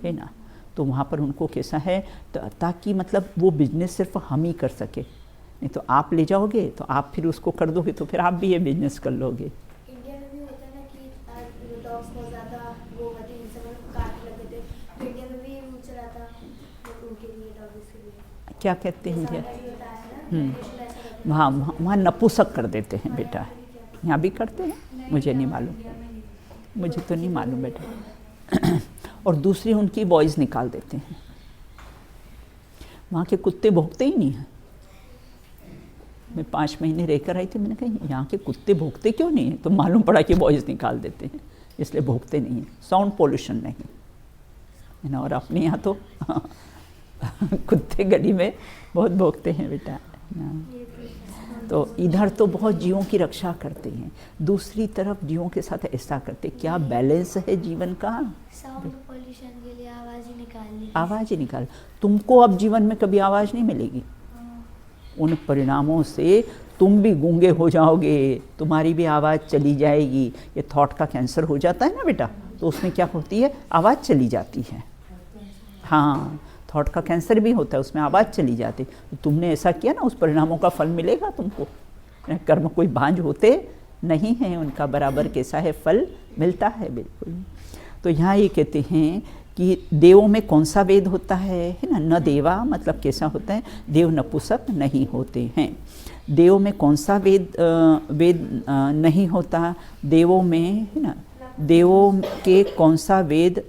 A: है ना। तो वहाँ पर उनको कैसा है, ताकि मतलब वो बिजनेस सिर्फ हम ही कर सके, नहीं तो आप ले जाओगे तो आप फिर उसको कर दोगे तो फिर आप भी ये बिजनेस कर लोगे।
C: इंडिया में भी होता है ना कि डॉग्स बहुत ज़्यादा वो होती है, सब काटने लगे थे, तो इंडिया में भी ये रूल चला था
A: क्या कहते हैं भैया? वहाँ वहाँ नपुंसक कर देते हैं बेटा। यहाँ भी करते हैं, मुझे नहीं मालूम, मुझे तो नहीं मालूम बेटा। और दूसरी उनकी वॉइस निकाल देते हैं। वहाँ के कुत्ते भौंकते ही नहीं हैं। मैं 5 महीने रहकर आई थी, मैंने कहा यहाँ के कुत्ते भौंकते क्यों नहीं है? तो मालूम पड़ा कि वॉइस निकाल देते हैं, इसलिए भौंकते नहीं हैं। साउंड पोल्यूशन नहीं है ना। और अपने यहाँ तो कुत्ते गली में बहुत भौंकते हैं बेटा ना। तो इधर तो बहुत जीवों की रक्षा करते हैं, दूसरी तरफ जीवों के साथ ऐसा करते। क्या बैलेंस है जीवन का?
G: साउंड पोल्यूशन के लिए आवाज़ ही निकालनी,
A: आवाज़ ही निकाल। तुमको अब जीवन में कभी आवाज़ नहीं मिलेगी। उन परिणामों से तुम भी गूंगे हो जाओगे, तुम्हारी भी आवाज़ चली जाएगी। ये थॉट का कैंसर हो जाता है ना बेटा, तो उसमें क्या होती है? आवाज़ चली जाती है। हाँ, थॉट का कैंसर भी होता है, उसमें आवाज़ चली जाती। तो तुमने ऐसा किया ना, उस परिणामों का फल मिलेगा तुमको। कर्म कोई बांझ होते नहीं हैं, उनका बराबर कैसा है फल मिलता है, बिल्कुल। तो यहाँ ये कहते हैं कि देवों में कौन सा वेद होता है ना? न देवा मतलब कैसा होता है? देव नपुंसक नहीं होते हैं। देवों में कौन सा वेद नहीं होता? देवों में है ना, देवों के कौन सा वेद?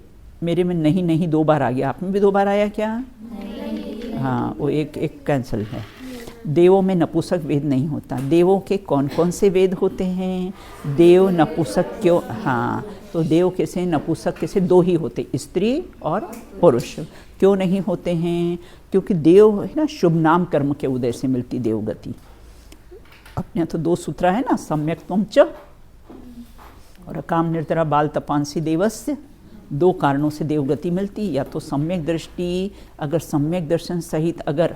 A: मेरे में नहीं 2 बार आ गया, आप में भी 2 बार आया क्या? नहीं। हाँ, वो एक कैंसिल है। देवों में नपुंसक वेद नहीं होता। देवों के कौन कौन से वेद होते हैं? देव नपुंसक क्यों? हाँ, तो देव कैसे, नपुंसक कैसे? 2 ही होते, स्त्री और पुरुष। क्यों नहीं होते हैं? क्योंकि देव है ना, शुभ नाम कर्म के उदय से मिलती देवगति। अपने यहाँ तो 2 सूत्र है ना, सम्यक त्वं च और काम निर्तरा बाल तपांसी देवस्य। 2 कारणों से देवगति मिलती, या तो सम्यक दृष्टि, अगर सम्यक दर्शन सहित अगर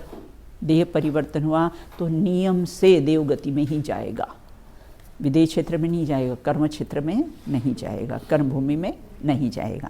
A: देह परिवर्तन हुआ तो नियम से देवगति में ही जाएगा, विदेह क्षेत्र में नहीं जाएगा, कर्म क्षेत्र में नहीं जाएगा, कर्म भूमि में नहीं जाएगा।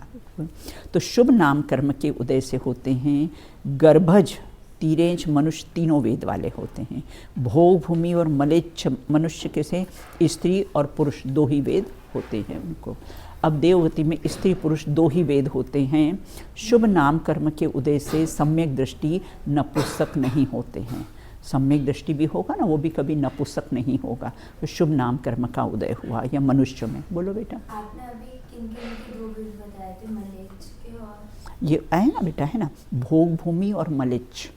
A: तो शुभ नाम कर्म के उदय से होते हैं। गर्भज, तीरेंच, मनुष्य तीनों वेद वाले होते हैं। भोग भूमि और मलेच्छ मनुष्य के से स्त्री और पुरुष 2 ही वेद होते हैं उनको। अब देवगति में स्त्री पुरुष 2 ही वेद होते हैं। शुभ नाम कर्म के उदय से सम्यक दृष्टि नपुंसक नहीं होते हैं। सम्यक दृष्टि भी होगा ना, वो भी कभी नपुंसक नहीं होगा। तो शुभ नाम कर्म का उदय हुआ या मनुष्य में। बोलो बेटा।
K: आपने अभी किन-किन 2 वेद बताए थे, मलेच्छ के और
A: ये है ना बेटा, है ना, भोग भूमि और मलेच्छ,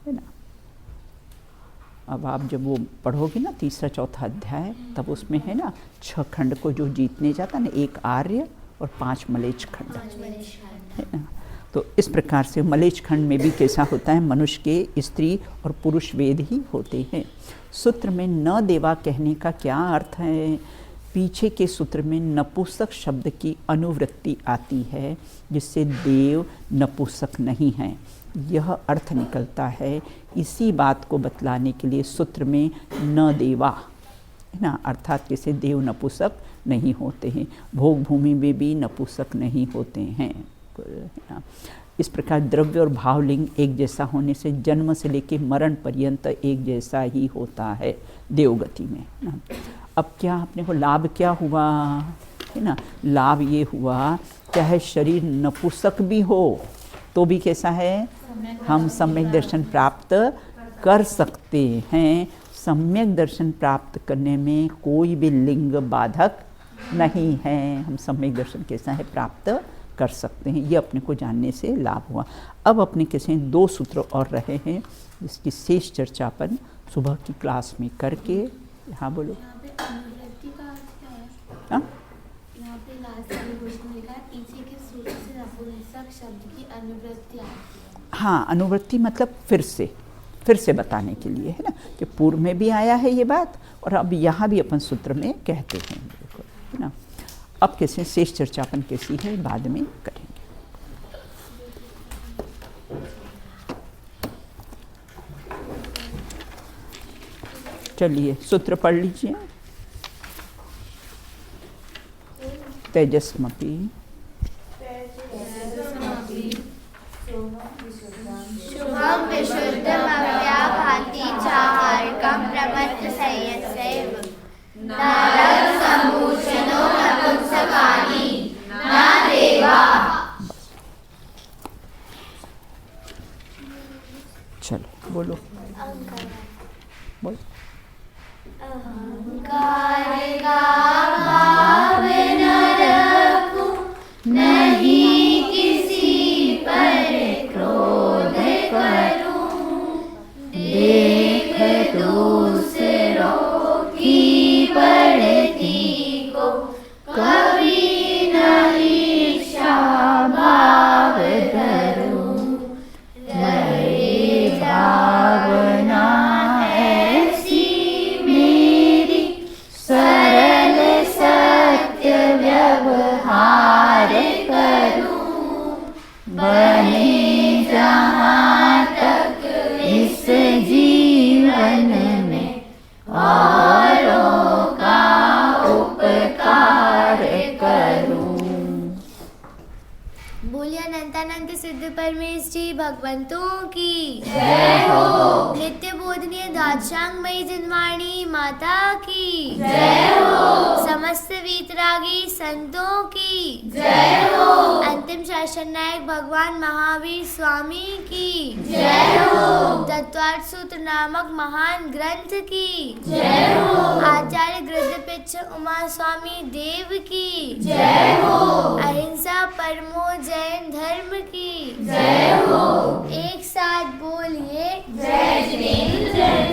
A: है ना। अब आप जब वो पढ़ोगे ना 3-4 अध्याय, तब उसमें है ना 6 खंड को जो जीतने जाता है ना, 1 आर्य और 5 मलेच्छ खंड, है ना। तो इस प्रकार से मलेच्छ खंड में भी कैसा होता है? मनुष्य के स्त्री और पुरुष वेद ही होते हैं। सूत्र में न देवा कहने का क्या अर्थ है? पीछे के सूत्र में नपुंसक शब्द की अनुवृत्ति आती है, जिससे देव नपुंसक नहीं है, यह अर्थ निकलता है। इसी बात को बतलाने के लिए सूत्र में न देवा, है ना, अर्थात कैसे देव नपुंसक नहीं होते हैं। भोग भूमि में भी नपुंसक नहीं होते हैं। इस प्रकार द्रव्य और भावलिंग एक जैसा होने से जन्म से लेकर मरण पर्यंत एक जैसा ही होता है देवगति में ना। अब क्या अपने को लाभ क्या हुआ, है ना? लाभ ये हुआ, चाहे शरीर नपुंसक भी हो तो भी कैसा है? हम सम्यक दर्शन प्राप्त कर सकते हैं। सम्यक दर्शन प्राप्त करने में कोई भी लिंग बाधक नहीं है। हम सम्यक दर्शन कैसा है प्राप्त कर सकते हैं, ये अपने को जानने से लाभ हुआ। अब अपने कैसे 2 सूत्र और रहे हैं, जिसकी शेष चर्चा अपन सुबह की क्लास में करके। हाँ बोलो।
F: अनुवृत्ति का अर्थ क्या है?
A: हाँ,
F: यहाँ पे लास्ट वाले क्वेश्चन में लिखा है पीछे के सूत्र से नपुंसक शब्द की अनुवृत्ति आती है।
A: हाँ, अनुवृत्ति मतलब फिर से बताने के लिए, है ना, कि पूर्व में भी आया है ये बात और अब यहाँ भी अपन सूत्र में कहते हैं, है ना। अब कैसे शेष चर्चा अपन कैसी है बाद में करेंगे। चलिए सूत्र पढ़ लीजिए। तेजस्मपि
E: शुभम विशुद्धम अव्याभाति चाहारकम प्रमत्त संयतसेव नारद संभूषणो नपुंसकानि न देवा।
A: चलो बोलो, बोलो।
L: अहंकार का भाव न रखूं, नहीं किसी पर क्रोध करूं, देख दूसरों की बढ़ती को कभी न ईर्ष्या भाव धरूं, रहे भावना ऐसी मेरी, सरल सत्य व्यवहार करूं, बने जहाँ तक इस जीवन में औरों का उपकार करूं।
M: बोलिए अनंतानंद सिद्ध परमेश जी भगवंतों की
L: जय हो।
M: नित्य बोधनीय दाक्षांगमयी जिनवाणी माता की
L: जय हो।
M: समस्त वीतरागी संतों की
L: जय हो।
M: अंतिम शासन नायक भगवान महावीर स्वामी की
L: जय हो।
M: तत्वार्थ सूत्र नामक महान ग्रंथ की
L: जय हो।
M: आचार्य गृद्धपिच्छ उमा स्वामी देव की
L: जय हो।
M: अहिंसा परमो जैन धर्म की
L: जय हो।
M: एक साथ बोलिए
L: जय जिनेंद्र जय